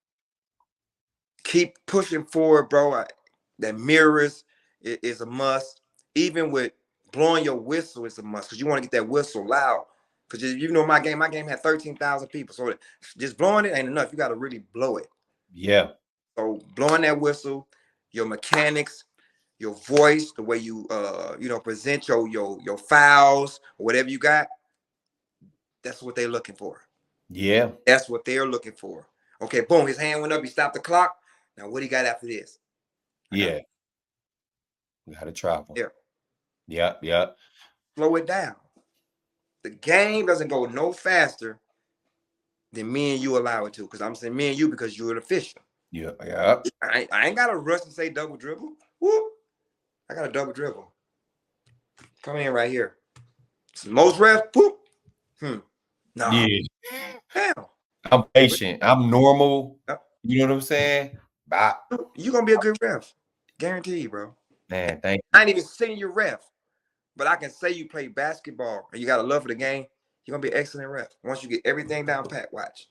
keep pushing forward, bro. That mirrors is a must. Even with blowing your whistle is a must because you want to get that whistle loud. Because you know my game had 13,000 people. So just blowing it ain't enough. You got to really blow it. Yeah. So blowing that whistle, your mechanics, your voice, the way you present your fouls, or whatever you got, that's what they're looking for. Yeah. That's what they're looking for. Okay, boom, his hand went up, he stopped the clock. Now what he got after this? Yeah. We got to travel. Yeah. Yeah. Slow it down. The game doesn't go no faster than me and you allow it to. Because I'm saying me and you because you're an official. Yeah. I ain't got to rush and say double dribble. Whoop. I got a double dribble. Come in right here. Most refs, whoop. No. Yeah. Damn. I'm patient. I'm normal. You know what I'm saying? Bye. You're going to be a good ref. Guaranteed, bro. Man, thank you. I ain't even seen your ref. But I can say you play basketball and you got a love for the game. You're going to be an excellent ref. Once you get everything down pat, watch.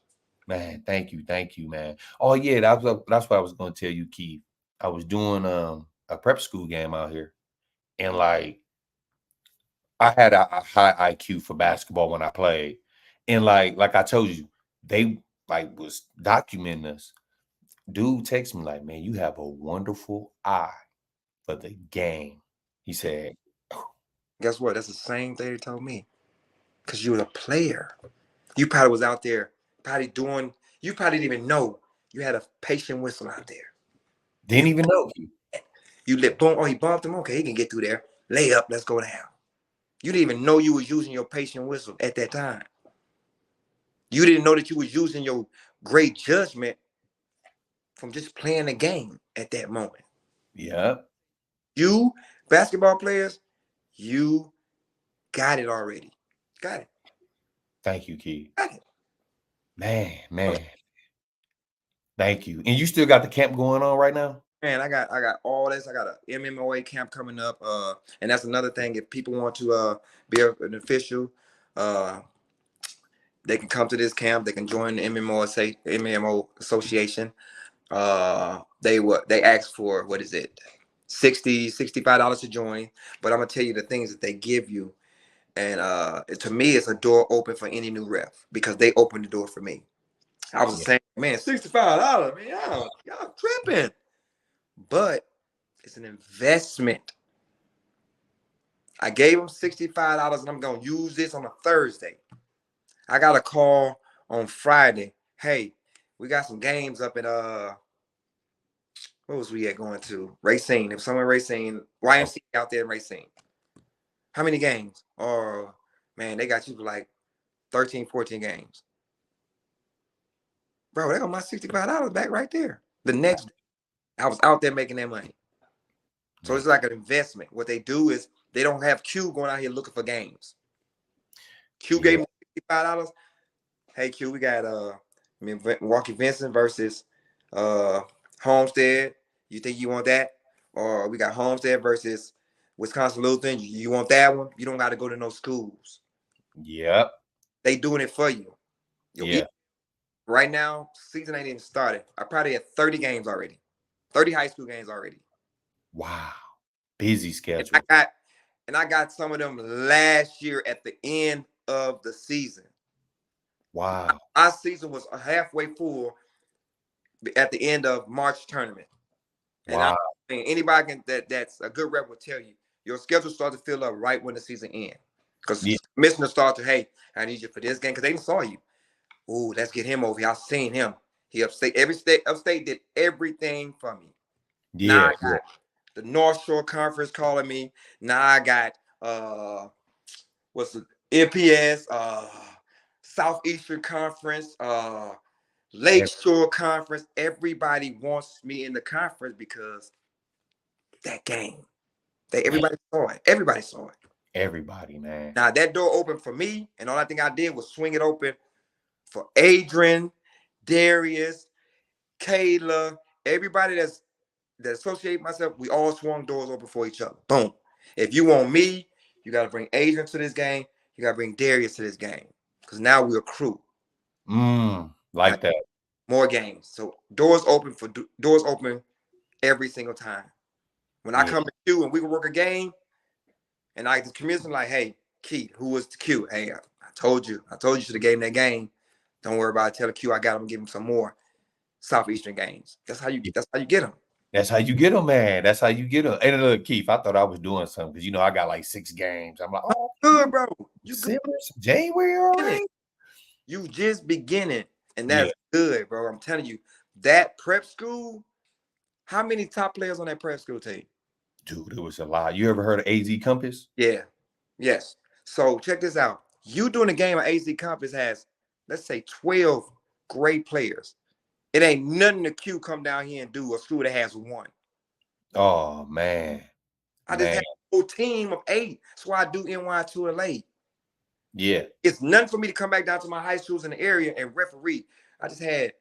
Man, thank you, man. Oh yeah, that's what I was going to tell you, Keith. I was doing a prep school game out here, and like I had a high IQ for basketball when I played, and like I told you, they like was documenting us. Dude texts me like, man, you have a wonderful eye for the game. He said, Guess what? That's the same thing they told me. Because you was a player. You probably was out there, probably doing, you probably didn't even know you had a patient whistle out there. didn't even know. You let boom, oh, he bumped him. Okay, he can get through there. Lay up, let's go down. You didn't even know you was using your patient whistle at that time. You didn't know that you was using your great judgment from just playing the game at that moment. Yep. You, basketball players, you got it already. Got it. Thank you, Key. Got it. Man. Thank you. And you still got the camp going on right now? Man, I got all this. I got a MMOA camp coming up. And that's another thing. If people want to be an official, they can come to this camp. They can join the MMO association. They ask for, what is it, $65 to join. But I'm gonna tell you the things that they give you. And to me, it's a door open for any new ref because they opened the door for me. I was saying, man, $65, man, y'all tripping. But it's an investment. I gave them $65 and I'm going to use this on a Thursday. I got a call on Friday. Hey, we got some games up at, what was we at going to? Racine. If someone Racine, YMC out there in Racine. How many games? Oh, man, they got you for like 13, 14 games. Bro, they got my $65 back right there. The next day, I was out there making that money. So it's like an investment. What they do is they don't have Q going out here looking for games. Q gave me $65. Hey Q, we got Milwaukee Vincent versus Homestead. You think you want that? Or we got Homestead versus Wisconsin Lutheran. You want that one? You don't got to go to no schools. Yep. They doing it for you. Yeah. Right now, season ain't even started. I probably had 30 games already. 30 high school games already. Wow. Busy schedule. And I got some of them last year at the end of the season. Wow. Our season was halfway full at the end of March tournament. And wow. I mean, anybody that's a good rep will tell you, your schedule starts to fill up right when the season ends. Because commissioner starts to, hey, I need you for this game because they saw you. Ooh, let's get him over here. I've seen him. He upstate did everything for me. Yeah. Now I got the North Shore Conference calling me. Now I got what's the NPS, Southeastern Conference, Lake Shore Conference. Everybody wants me in the conference because that game. Everybody saw it. Everybody saw it. Everybody, man. Now that door opened for me, and all I think I did was swing it open for Adrian, Darius, Kayla, everybody that associate myself. We all swung doors open for each other. Boom. If you want me, you got to bring Adrian to this game. You got to bring Darius to this game because now we're a crew. Like that. More games. So doors open every single time. When I come to Q and we can work a game, and I the commission like, hey, Keith, who was the Q? Hey, I told you should have gave him that game. Don't worry about it. Tell the Q I got him. Give him some more Southeastern games. That's how you get them. That's how you get them, man. That's how you get them. And look, Keith, I thought I was doing something because I got like 6 games. I'm like, oh, good, bro. You good. January already? You just beginning, and that's good, bro. I'm telling you, that prep school. How many top players on that prep school team? Dude, it was a lot. You ever heard of AZ Compass? Yeah. Yes. So check this out. You doing a game of AZ Compass has, let's say, 12 great players. It ain't nothing to Q come down here and do a school that has 1. Oh, man. I just had a whole team of 8. That's why I do NY2LA. Yeah. It's nothing for me to come back down to my high schools in the area and referee. I just had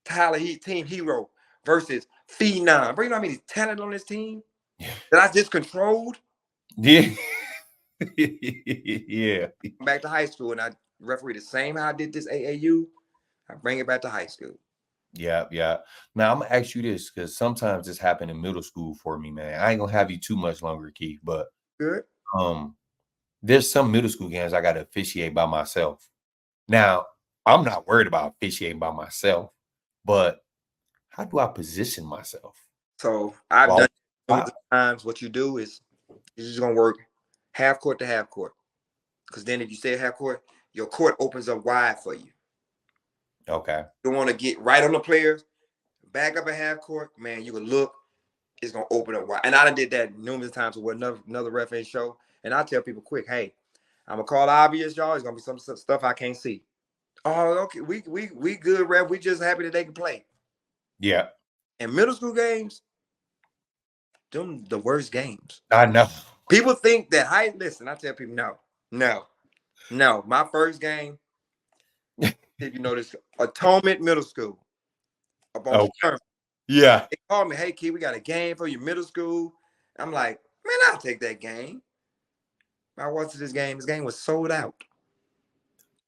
Tyler Team Hero versus Phenom. Bro, you know how many talent on this team that I just controlled? Yeah. Yeah. Come back to high school and I referee the same how I did this AAU. I bring it back to high school. Yeah. Now I'm gonna ask you this because sometimes this happened in middle school for me, man. I ain't gonna have you too much longer, Keith, but good. There's some middle school games I got to officiate by myself. Now, I'm not worried about officiating by myself, but How do I position myself? So I've Well, done it times. What you do is you're just gonna work half court to half court. Because then if you stay at half court, your court opens up wide for you. okay. You don't want to get right on the players, back up at half court, man. You can look, it's gonna open up wide. And I done did that numerous times with another ref ain't show. And I tell people quick, hey, I'm gonna call obvious, y'all. It's gonna be some stuff I can't see. Oh, okay, we good, ref. We just happy that they can play. Yeah. In middle school games, them the worst games. I know. People think that listen, I tell people no. My first game, if you know this, Atonement Middle School. Up on Okay. Yeah. They called me, hey kid, we got a game for your middle school. I'm like, man, I'll take that game. I watched this game. This game was sold out.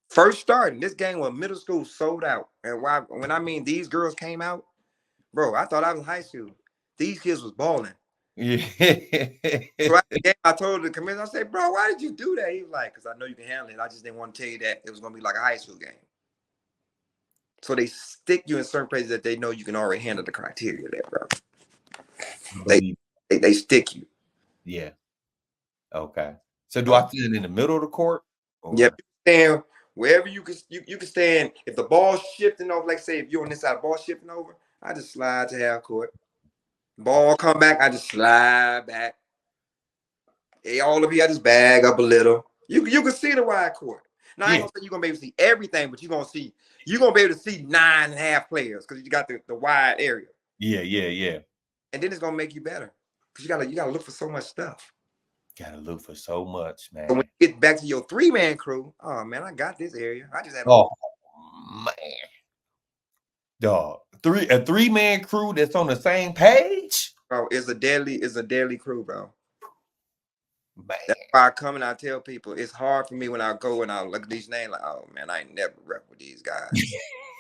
First starting, this game was middle school sold out. And when I mean these girls came out, bro, I thought I was in high school. These kids was balling. Yeah. So after the game, I told the commissioner, I said, bro, why did you do that? He was like, because I know you can handle it. I just didn't want to tell you that it was going to be like a high school game. So they stick you in certain places that they know you can already handle the criteria there, bro. They stick you. Yeah. Okay. So do I stand in the middle of the court? Or? Yep. Stand wherever you can stand. If the ball's shifting over, like say if you're on this side, ball shifting over, I just slide to half court. Ball come back, I just slide back. Hey, all of you, I just bag up a little. You can see the wide court. Now, I ain't gonna say you're gonna be able to see everything, but you're gonna be able to see 9.5 players because you got the wide area. Yeah. And then it's gonna make you better. Because you gotta look for so much stuff. Gotta look for so much, man. So when you get back to your 3-man crew, oh man, I got this area. I just had man. Dog. A 3-man crew that's on the same page? Bro, it's a deadly crew, bro. Man. That's why I come and I tell people it's hard for me when I go and I look at these names like, oh man, I ain't never rep with these guys.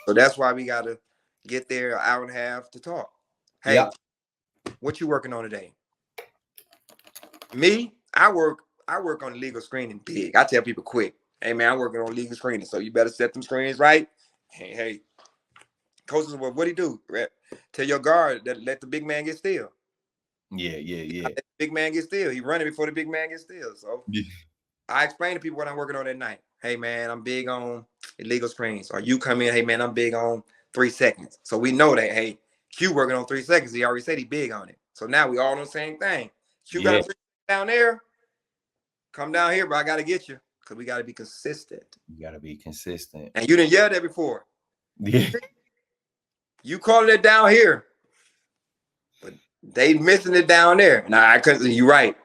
So that's why we gotta get there an hour and a half to talk. Hey, what you working on today? Me, I work on legal screening big. I tell people quick, hey man, I'm working on legal screening, so you better set them screens right. Hey, coaches, what do you do? Tell your guard that let the big man get still. Yeah. Let the big man get still. He running before the big man gets still. So I explain to people what I'm working on at night. Hey man, I'm big on illegal screens. Or you come in, hey man, I'm big on 3 seconds. So we know that, hey, Q working on 3 seconds. He already said he big on it. So now we all on the same thing. Q got 3 seconds down there. Come down here, bro. I got to get you. Because we got to be consistent. You got to be consistent. And you didn't yell that before. Yeah. You called it down here. But they missing it down there. Nah, I couldn't. You right.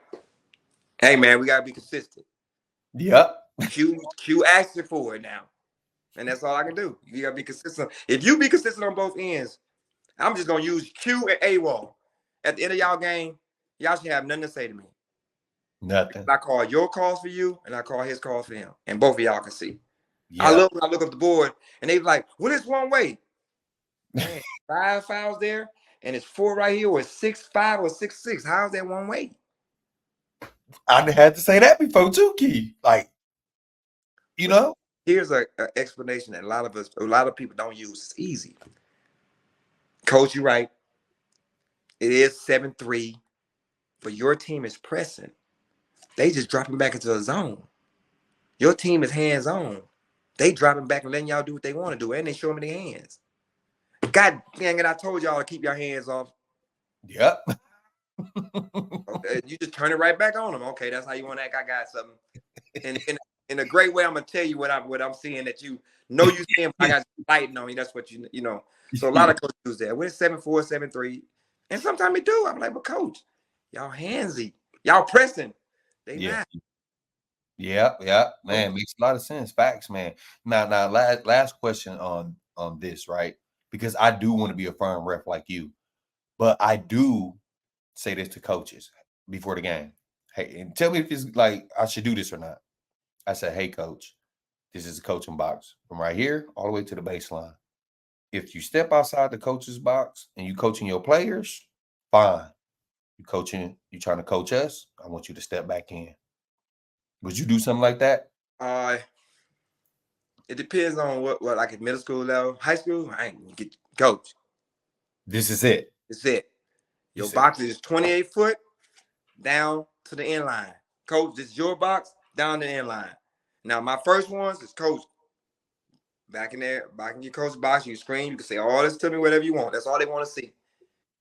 Hey, man, we got to be consistent. Yep. Q asking for it now. And that's all I can do. You got to be consistent. If you be consistent on both ends, I'm just going to use Q and AWOL. At the end of y'all game, y'all should have nothing to say to me. Nothing. I call your calls for you, and I call his calls for him. And both of y'all can see. Yeah. I love when I look up the board, and they be like, what is one way? Man, 5 fouls there, and it's 4 right here, or 6-5 or 6-6. How's that one way? I had to say that before too, Key. Like, you know? Here's an explanation that a lot of people don't use. It's easy. Coach, you right. It is 7-3, but your team is pressing. They just dropping back into a zone. Your team is hands-on. They dropping back and letting y'all do what they want to do, and they show me their hands. God dang it, I told y'all to keep your hands off. Yep. Okay, you just turn it right back on them. Okay, that's how you want to act. I got something. In a great way, I'm gonna tell you what I'm seeing that you know you seeing. I got lighting on you. That's what you know. So a lot of coaches use that. When it's 7-4, 7-3, and sometimes we do. I'm like, but coach, y'all handsy, y'all pressing. They not. Yeah, man, makes a lot of sense. Facts, man. Now, last question on this, right? Because I do want to be a firm ref like you, but I do say this to coaches before the game. Hey, and tell me if it's like I should do this or not. I said, hey, coach, this is a coaching box from right here all the way to the baseline. If you step outside the coach's box and you coaching your players, fine. You trying to coach us, I want you to step back in. Would you do something like that? It depends on what like at middle school level, high school. I ain't get coach. This is it. It's it. You Your said, box is 28 foot down to the end line. Coach, this is your box down the end line. Now, my first ones is coach. Back in there, back in your coach box, you scream, you can say all this to me, whatever you want. That's all they want to see.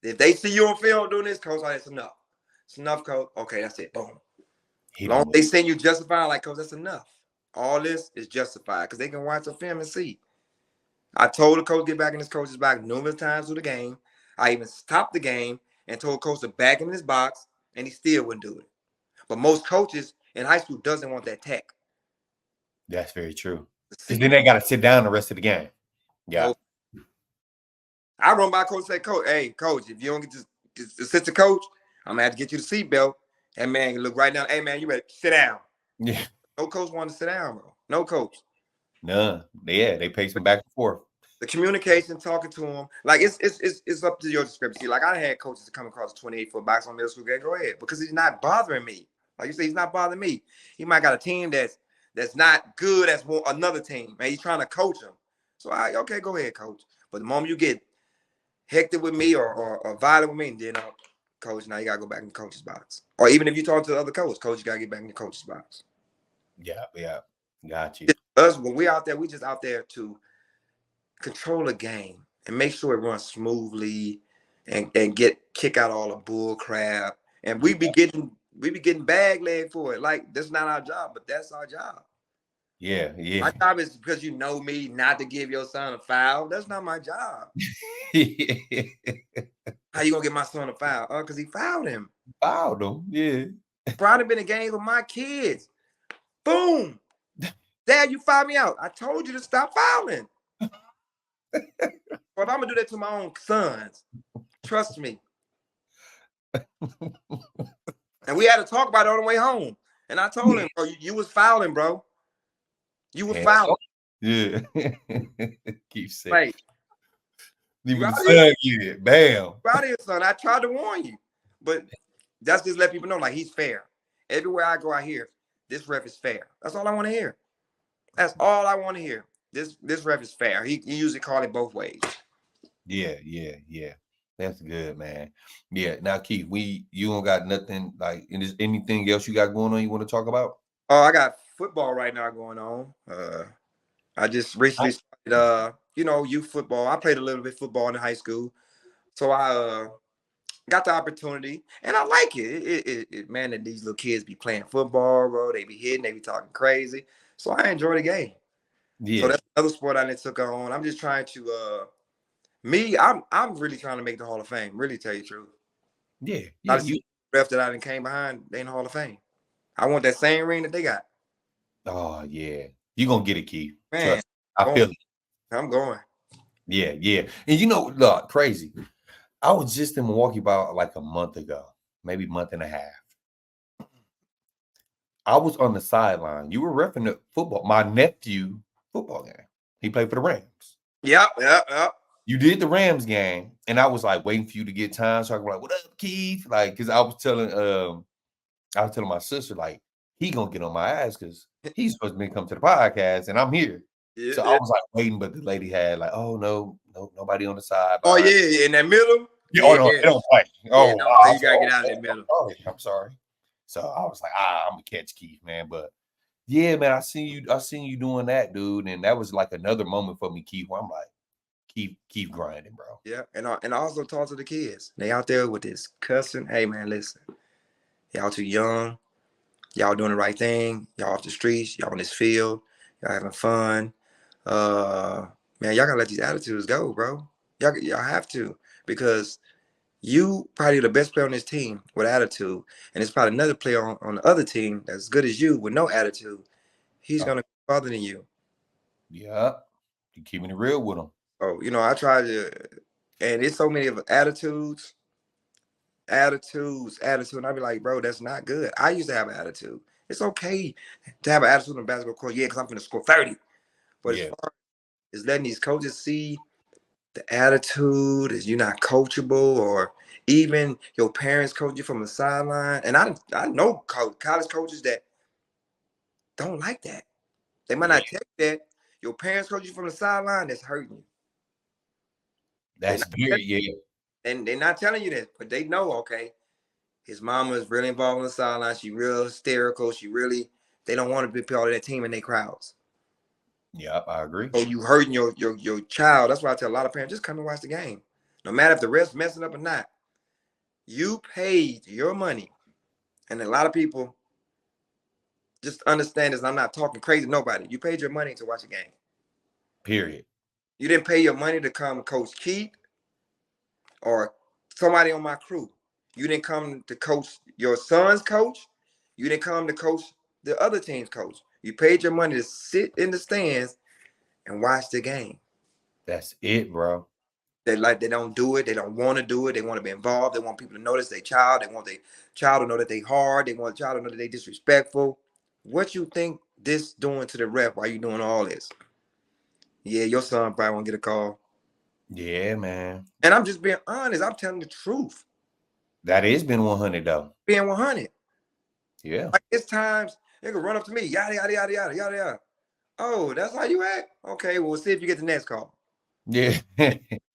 If they see you on film doing this, coach, that's enough. It's enough, coach. Okay, that's it. Boom. As long as they send you justified, like, coach, that's enough. All this is justified because they can watch the film and see. I told the coach get back in his coach's box numerous times through the game. I even stopped the game and told coach to back in his box, and he still wouldn't do it. But most coaches in high school doesn't want that tech. That's very true. Because then they got to sit down the rest of the game. Yeah. I run by coach and say, coach, hey, coach, if you don't get this assistant coach, I'm going to have to get you the seatbelt. And man, you look right down. Hey, man, you better sit down. Yeah. No coach wanted to sit down, bro. No coach. None. Yeah, they pace them back and forth. The communication, talking to them, like it's up to your discrepancy. Like I had coaches to come across a 28-foot box on middle school game. Go ahead, because he's not bothering me. Like you say, he's not bothering me. He might got a team that's not good as another team, and he's trying to coach them. So okay, go ahead, coach. But the moment you get hectic with me or violent with me, then coach, now you gotta go back in the coach's box. Or even if you talk to the other coach, you gotta get back in the coach's box. Yeah, got you. Us when we out there, we just out there to control a game and make sure it runs smoothly and kick out all the bull crap. And we be getting bag leg for it. Like that's not our job, but that's our job. Yeah. My job is because you know me not to give your son a foul. That's not my job. How you gonna get my son a foul? Because he fouled him. Fouled him, yeah. Bro, I've been in games with my kids. Boom. Dad, you fouled me out. I told you to stop fouling. Well, if I'm gonna do that to my own sons, trust me. And we had to talk about it on the way home. And I told him, bro, you was fouling, bro. You was fouling. Yeah. Keep saying. Right. Even the son get bam. Proud of your son. I tried to warn you. But that's just let people know, like, he's fair. Everywhere I go, I hear, this ref is fair. That's all I want to hear. That's all I want to hear. This ref is fair. He usually call it both ways. Yeah. That's good, man. Yeah. Now, Keith, you don't got nothing like anything else you got going on you want to talk about? Oh, I got football right now going on. I just recently started youth football. I played a little bit of football in high school. So I got the opportunity and I like it. Man, that these little kids be playing football, bro. They be hitting, they be talking crazy. So I enjoy the game. Yeah. So that's another sport I took on. I'm just trying to I'm really trying to make the Hall of Fame, really tell you the truth. Yeah. You ref that I done came behind, they in the Hall of Fame. I want that same ring that they got. Oh, yeah. You're going to get it, Keith. Man, trust. I feel it. I'm going. Yeah. And look, crazy. I was just in Milwaukee about like a month ago, maybe a month and a half. I was on the sideline. You were reffing the football. My nephew football game. He played for the Rams. Yep. You did the Rams game, and I was like waiting for you to get time. So I was like, "What up, Keith?" Like, because I was telling my sister like he gonna get on my ass because he's supposed to come to the podcast, and I'm here. Yeah, so I was like waiting, but the lady had like, "Oh no, nobody on the side." Oh yeah, in that middle. Yeah, they don't play. Oh, no, you gotta get out of that middle. I'm sorry. So I was like, I'm gonna catch Keith, man. But yeah, man, I seen you doing that, dude, and that was like another moment for me, Keith. Where I'm like, keep grinding, bro. Yeah, and I also talk to the kids. They out there with this cussing. Hey, man, listen, y'all too young. Y'all doing the right thing. Y'all off the streets. Y'all on this field. Y'all having fun. Man, y'all gotta let these attitudes go, bro. Y'all have to, because you probably the best player on this team with attitude, and it's probably another player on the other team that's as good as you with no attitude. He's gonna be farther than you. Yeah, you keeping it real with him. Oh, I try to, and it's so many of attitudes. And I be like, bro, that's not good. I used to have an attitude. It's okay to have an attitude on the basketball court, because I'm gonna score 30. But as far as letting these coaches see the attitude is you're not coachable, or even your parents coach you from the sideline. And I know college coaches that don't like that. They might not tell you that. Your parents coach you from the sideline, that's hurting you. That's weird, yeah. And they're not telling you this, but they know, okay, his mama is really involved in the sideline. She real hysterical. They don't want to be part of that team in their crowds. Yep, I agree. So you hurting your child. That's why I tell a lot of parents, just come and watch the game. No matter if the ref's messing up or not. You paid your money. And a lot of people just understand this. I'm not talking crazy to nobody. You paid your money to watch a game. Period. You didn't pay your money to come coach Keith or somebody on my crew. You didn't come to coach your son's coach. You didn't come to coach the other team's coach. You paid your money to sit in the stands and watch the game. That's it, bro. They don't do it. They don't want to do it. They want to be involved. They want people to notice their child. They want their child to know that they hard. They want the child to know that they disrespectful. What you think this doing to the ref while you doing all this? Yeah, your son probably won't get a call. Yeah, man. And I'm just being honest. I'm telling the truth. That is been 100 though. Being 100. Yeah. Like it's times they can run up to me, yada yada yada yada yada yada. Oh, that's how you act? Okay, well, we'll see if you get the next call. Yeah.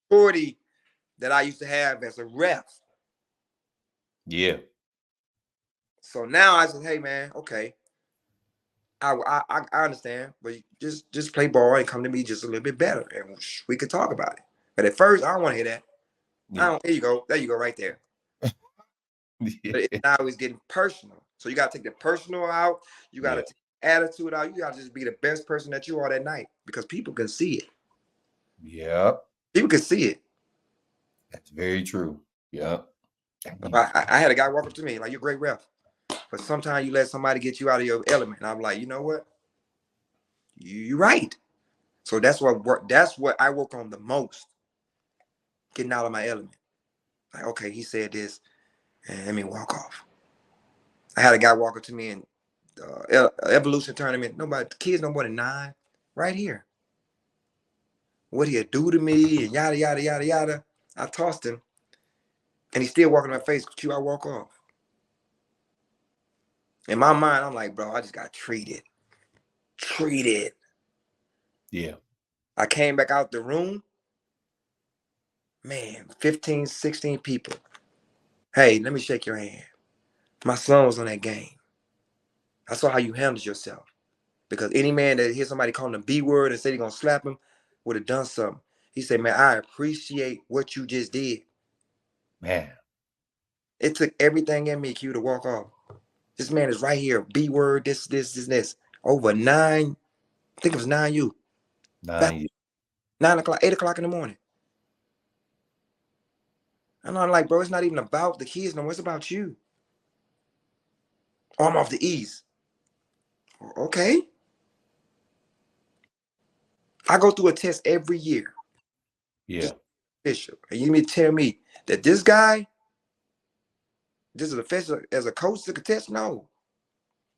40 that I used to have as a ref. Yeah. So now I said, hey man, okay. I understand, but just play ball and come to me just a little bit better, and we could talk about it. But at first, I don't want to hear that. Yeah. There you go, right there. Yeah. But now it's getting personal. So you got to take the personal out. You got to take the attitude out. You got to just be the best person that you are that night because people can see it. Yep. People can see it. That's very true. Yep. I had a guy walk up to me like, "You're a great ref, but sometimes you let somebody get you out of your element." And I'm like, you know what? You're right. So that's what I work on the most. Getting out of my element. Like, okay, he said this, and let me walk off. I had a guy walk up to me in evolution tournament. Kids no more than 9, right here. What he'll do to me and yada yada yada yada. I tossed him, and he's still walking in my face. I walk off. In my mind, I'm like, bro, I just got treated. Yeah. I came back out the room. Man, 15, 16 people. Hey, let me shake your hand. My son was on that game. I saw how you handled yourself. Because any man that hears somebody call him the B word and say they're going to slap him would have done something. He said, man, I appreciate what you just did. Man. It took everything in me, Q, to walk off. This man is right here. B word, this. Over 9, I think it was 9U. 9 o'clock, 8 o'clock in the morning. And I'm like, bro, it's not even about the kids no more. It's about you. Oh, I'm off the East. Okay. I go through a test every year. Yeah. Official. And you mean tell me that this guy, this is official as a coach took a test? No.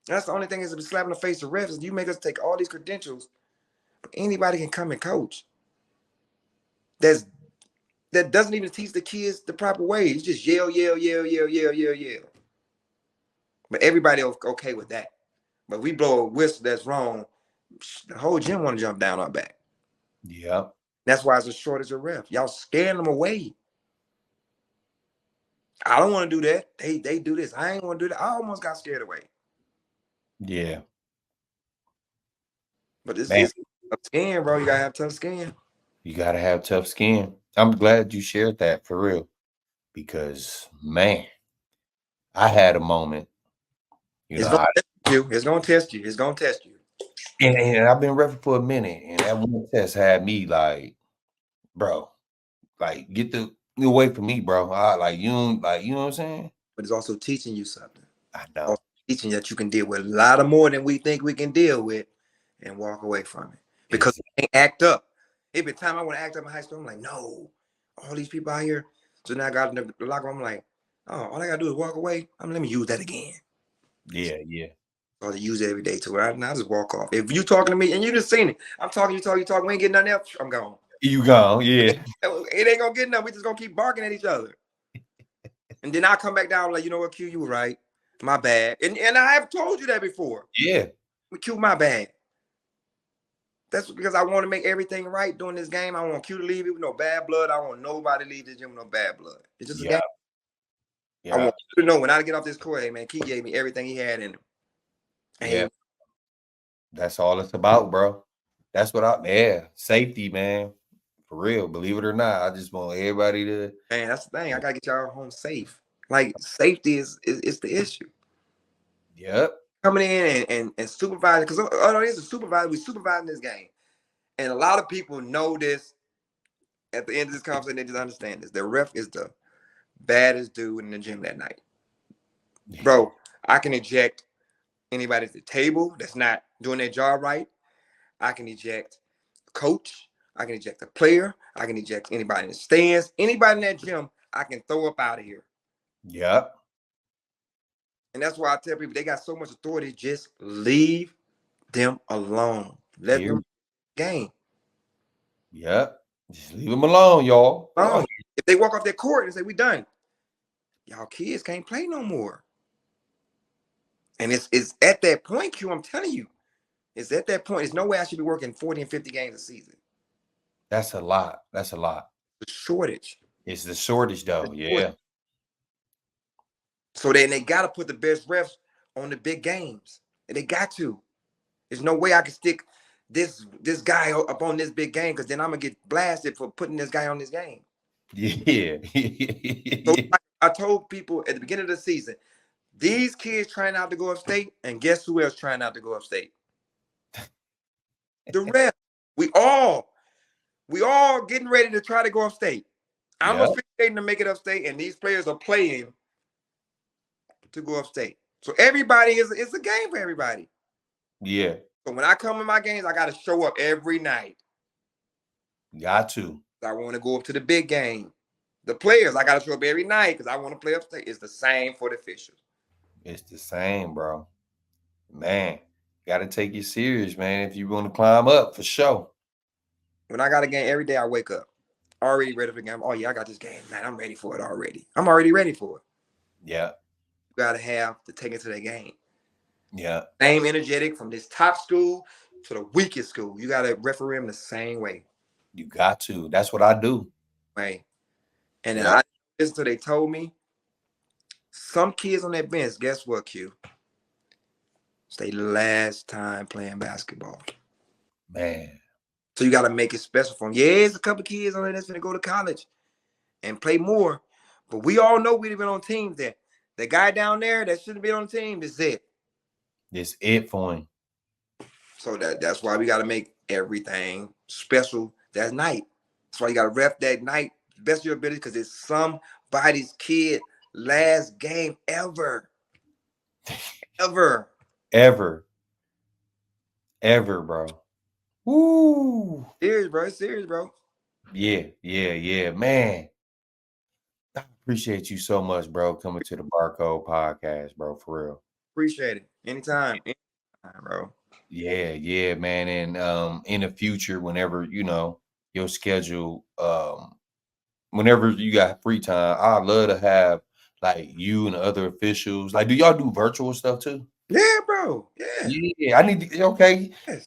That's the only thing is to be slapping the face of refs. You make us take all these credentials, but anybody can come and coach. That doesn't even teach the kids the proper way. It's just yell. But everybody okay with that. But we blow a whistle that's wrong, the whole gym want to jump down our back. Yep. That's why it's a shortage of ref. Y'all scaring them away. I don't want to do that. They do this. I ain't want to do that. I almost got scared away. Yeah. But it's tough skin, bro. You gotta have tough skin. You gotta have tough skin. I'm glad you shared that for real. Because man, I had a moment. It's gonna test you. It's gonna test you. And I've been reffing for a minute, and that one test had me like, bro, like get the away from me, bro. You know what I'm saying? But it's also teaching you something. I know. Also teaching that you can deal with a lot of more than we think we can deal with and walk away from it. Because you can't act up. Every time I want to act up in high school, I'm like, no, all these people out here. So now I got in the locker room, I'm like, oh, all I gotta do is walk away. Let me use that again. Yeah. Or to use it every day to where I just walk off. If you talking to me and you just seen it, I'm talking, you talk, we ain't getting nothing else, I'm gone. You gone, yeah. It ain't gonna get nothing. We just gonna keep barking at each other. And then I come back down like, you know what, Q, you were right. My bad. And I have told you that before. Yeah. Q, my bad. That's because I want to make everything right during this game. I want Q to leave it with no bad blood. I want nobody to leave the gym with no bad blood. It's just a Yeah, game. I yeah, want you to know when I get off this court, hey man, Key gave me everything he had in him. And yeah. That's all it's about, bro. That's what safety, man. For real, believe it or not, I just want everybody to. man, that's the thing. I gotta get y'all home safe. Like safety is the issue. Yep. Coming in and supervising, because all it is a supervisor. We supervising this game. And a lot of people know this at the end of this conversation, they just understand this. The ref is the baddest dude in the gym that night. Bro, I can eject anybody at the table that's not doing their job right. I can eject coach. I can eject a player. I can eject anybody in the stands. Anybody in that gym, I can throw up out of here. Yep. And that's why I tell people they got so much authority. Just leave them alone. Let them game. Yep. Just leave them alone, y'all. If they walk off their court and say, we done, y'all kids can't play no more. And it's at that point, Q, I'm telling you, it's at that point. There's no way I should be working 40 and 50 games a season. That's a lot. That's a lot. The shortage. It's the shortage, though. Yeah. So then they got to put the best refs on the big games. And they got to. There's no way I can stick this guy up on this big game because then I'm going to get blasted for putting this guy on this game. Yeah. So I told people at the beginning of the season, these kids trying out to go upstate, and guess who else trying out to go upstate? The refs. We all getting ready to try to go upstate. I'm officiating to make it upstate, and these players are playing to go upstate. So everybody it's a game for everybody. Yeah. So when I come in my games, I got to show up every night. Got to. I want to go up to the big game. The players, I got to show up every night because I want to play upstate. It's the same for the officials. It's the same, bro. Man, got to take it serious, man, if you want to climb up, for sure. When I got a game every day, I wake up already ready for the game. Oh, yeah, I got this game. Man, I'm ready for it already. I'm already ready for it. Yeah. You got to have to take it to the game. Yeah. Same energetic from this top school to the weakest school. You got to referee them the same way. You got to. That's what I do. Right. And then I listened to they told me some kids on that bench, guess what, Q? It's their last time playing basketball. Man. So you got to make it special for them. Yeah, there's a couple kids on there that's going to go to college and play more. But we all know we've been on teams there. The guy down there that shouldn't be on the team, this is it. It's it for him. So that's why we got to make everything special that night. That's why you got to rep that night, best of your ability, because it's somebody's kid last game ever. Ever, bro. Woo. Serious, bro. Yeah. Man. I appreciate you so much, bro, coming to the Barcode podcast, bro, for real. Appreciate it. Anytime, bro. Yeah, man. And in the future, whenever, your schedule, whenever you got free time, I'd love to have like you and the other officials. Like, do y'all do virtual stuff too? Yeah, bro. Yeah. Yeah, I need to. Okay. Yes.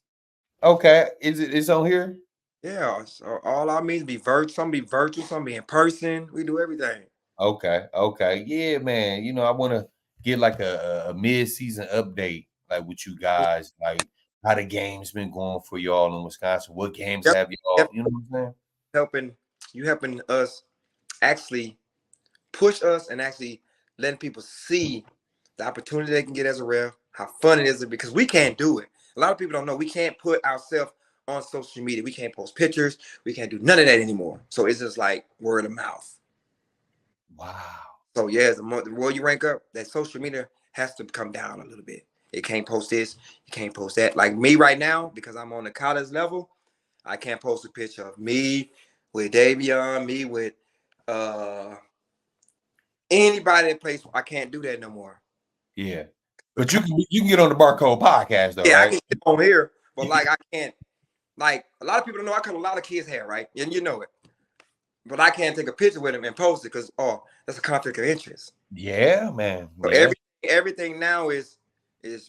Okay. It's on here? Yeah. So all I mean is be virtual. Some be virtual, some be in person. We do everything. Okay. Yeah, man. I want to get like a mid-season update, like with you guys, like how the game's been going for y'all in Wisconsin. What games have y'all? You know what I'm saying? Helping us actually push us and actually letting people see the opportunity they can get as a ref, how fun it is, because we can't do it. A lot of people don't know we can't put ourselves on social media. We can't post pictures. We can't do none of that anymore. So it's just like word of mouth. Wow. So yeah, the more you rank up, that social media has to come down a little bit. It can't post this, you can't post that. Like me right now, because I'm on the college level, I can't post a picture of me with Davion, me with anybody that plays. I can't do that no more. Yeah, but you can get on the Barcode podcast though. Yeah, right? I can get on here, but like I can't. Like a lot of people don't know, I cut a lot of kids' hair, right? And you know it. But I can't take a picture with them and post it because that's a conflict of interest. Yeah, man. So everything now is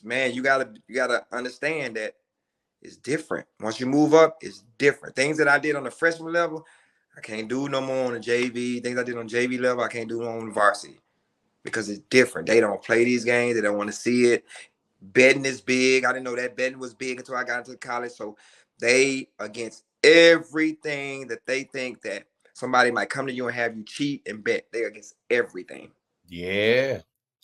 man, you gotta understand that is different. Once you move up, it's different. Things that I did on the freshman level, I can't do no more on the JV. Things I did on JV level, I can't do on the varsity because it's different. They don't play these games. They don't want to see it. Betting is big. I didn't know that betting was big until I got into college. So they against everything that they think that somebody might come to you and have you cheat and bet. They're against everything. Yeah.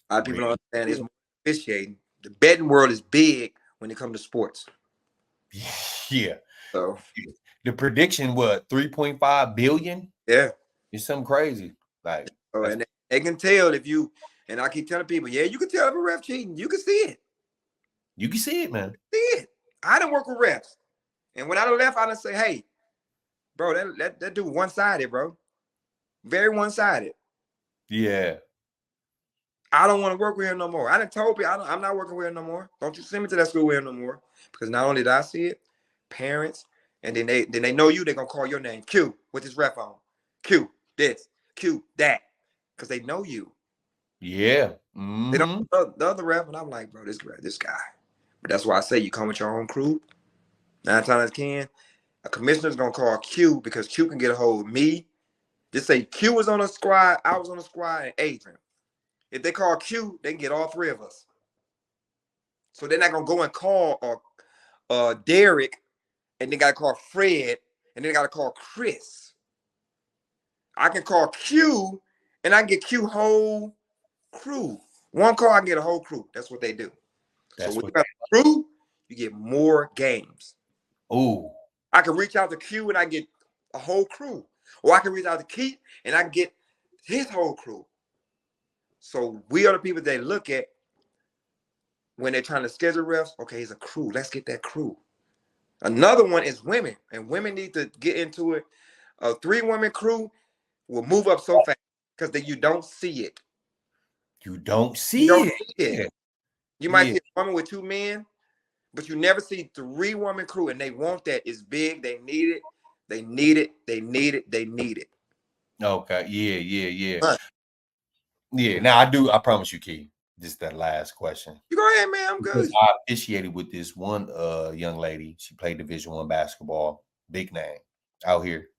A lot of people don't understand it's more officiating. The betting world is big when it comes to sports. Yeah. So the prediction, what, 3.5 billion? Yeah. It's something crazy. Like, and they can tell if you, and I keep telling people, yeah, you can tell if a ref cheating. You can see it. You can see it, man. See it. I didn't work with refs. And when I left, I didn't say, hey, bro, that dude one-sided, bro. Very one-sided. Yeah. I don't want to work with him no more. I done told people I'm not working with him no more. Don't you send me to that school with him no more. Because not only did I see it, parents, and then they know you, they're gonna call your name. Q, with this ref on. Q, this, Q, that. Because they know you. Yeah. They don't know the other ref, and I'm like, bro, this guy. But that's why I say you come with your own crew. 9 times out of 10, a commissioner's gonna call Q because Q can get a hold of me. Just say Q was on a squad, I was on a squad, and Adrian. If they call Q, they can get all 3 of us. So they're not gonna go and call Derek, and they gotta call Fred, and they gotta call Chris. I can call Q, and I can get Q whole crew. One call, I can get a whole crew. That's what they do. So when you got a crew, you get more games. Oh, I can reach out to Q and I get a whole crew, or I can reach out to Keith and I can get his whole crew. So we are the people they look at when they're trying to schedule refs. Okay, it's a crew. Let's get that crew. Another one is women, and women need to get into it. A 3-woman crew will move up so fast because you don't see it. You don't see it. Yeah. You might see a woman with 2 men, but you never see 3-woman crew, and they want that. It's big. They need it. They need it. They need it. They need it. Okay. Yeah. Yeah. Now I promise you, Key. Just that last question. You go ahead, man. I'm good. I officiated with this one young lady. She played Division I basketball, big name out here.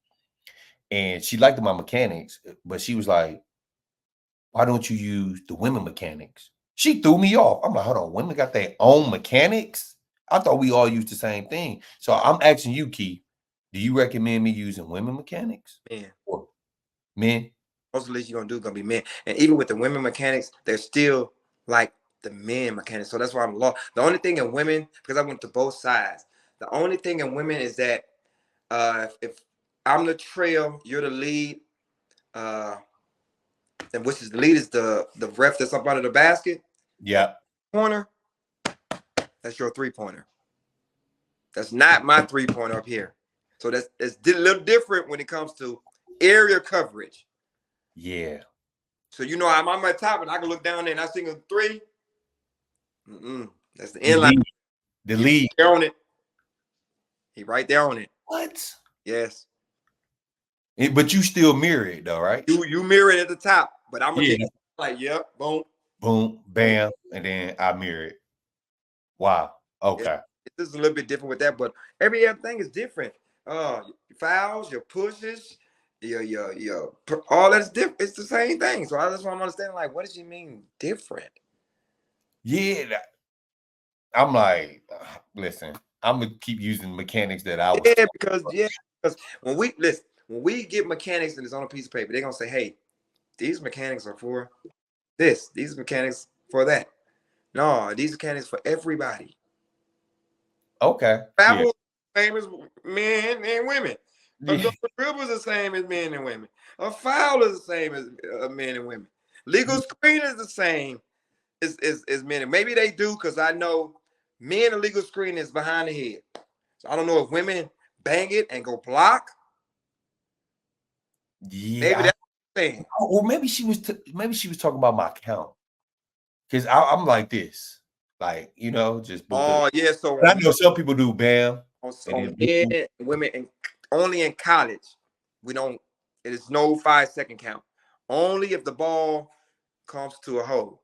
And she liked my mechanics, but she was like, why don't you use the women mechanics? She threw me off. I'm like, hold on, women got their own mechanics? I thought we all used the same thing. So I'm asking you, Keith, do you recommend me using women mechanics? Men. Or men? Most of the least you're going to do is going to be men. And even with the women mechanics, they're still like the men mechanics. So that's why I'm lost. The only thing in women, because I went to both sides, the only thing in women is that if I'm the trail, you're the lead, and which is the lead is the ref that's up under the basket. Yeah. Corner, that's your 3-pointer. That's not my 3-pointer up here. So it's a little different when it comes to area coverage. Yeah. So I'm on my top and I can look down there and I see a 3. That's the inline. The lead. Right on it. He right there on it. What? Yes. But you still mirror it though, right? You mirror it at the top, but I'm gonna get like, yep, boom, boom, bam, and then I mirror it. Wow. Okay. This is a little bit different with that, but every other thing is different. Your fouls, your pushes, your all that's different. It's the same thing. So I just want to understand, like, what does you mean different? Yeah. I'm like, listen, I'm gonna keep using mechanics that I was. Because when we get mechanics and it's on a piece of paper, they're gonna say, hey, these mechanics are for this, these mechanics for that. No, these mechanics for everybody. Okay. Travel same as men and women. A dribble is the same as men and women. A foul is the same as men and women. Legal screen is the same as men. And maybe they do because I know men and legal screen is behind the head. So I don't know if women bang it and go block. Yeah. Maybe that's what I'm saying. Or maybe she was talking about my count. Because I'm like this. Like, just yeah. So I know some people do bam. On men and women, and only in college, it is no 5-second count. Only if the ball comes to a hole.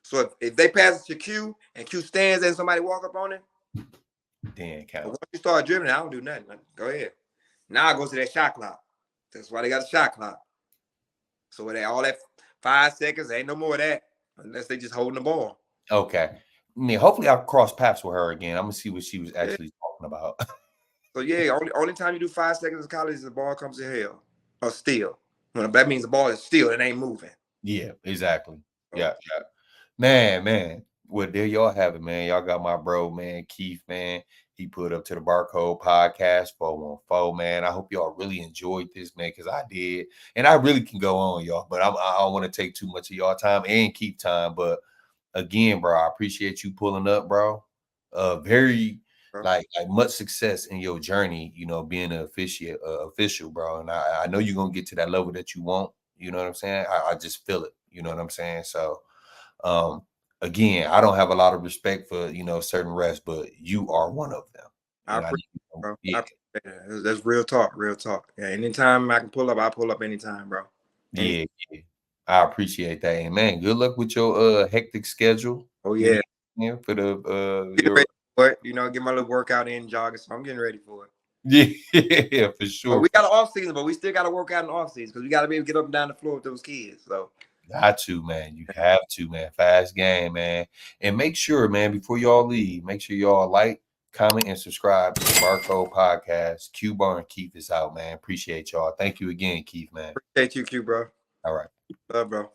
So if they pass it to Q and Q stands and somebody walk up on it, Then But count. once you start dribbling, I don't do nothing. Go ahead. Now I go to that shot clock. That's why they got a shot clock. So all that 5 seconds, ain't no more of that unless they just holding the ball. Okay. I mean, hopefully I'll cross paths with her again. I'm gonna see what she was actually talking about. So yeah, only time you do 5 seconds in college is the ball comes to hell or still. When that means the ball is still, it ain't moving. Yeah, exactly. Yeah. Man. Well, there y'all have it, man. Y'all got my bro, man, Keith, man. He put up to the Barcode Podcast 414, man. I hope y'all really enjoyed this, man, because I did. And I really can go on, y'all, but I don't want to take too much of y'all time and keep time. But again, bro, I appreciate you pulling up, bro. Very like much success in your journey, being an official, bro. And I know you're gonna get to that level that you want. You know what I'm saying? I just feel it. You know what I'm saying? So again, I don't have a lot of respect for certain refs, but you are one of them. I appreciate it, bro. Yeah. I appreciate it. That's real talk, real talk. Yeah, anytime I can pull up, I pull up anytime, bro. Yeah. I appreciate that. And man, good luck with your hectic schedule. Oh yeah. For the get my little workout in, jogging. So I'm getting ready for it. Yeah, for sure. But we got an off season, but we still got to work out in the off season because we got to be able to get up and down the floor with those kids. So got to, man. You have to, man. Fast game, man. And make sure, man, before y'all leave, make sure y'all like, comment, and subscribe to the Barcode Podcast. Q Bar and Keith is out, man. Appreciate y'all. Thank you again, Keith, man. Appreciate you, Q, bro. All right. Love, bro.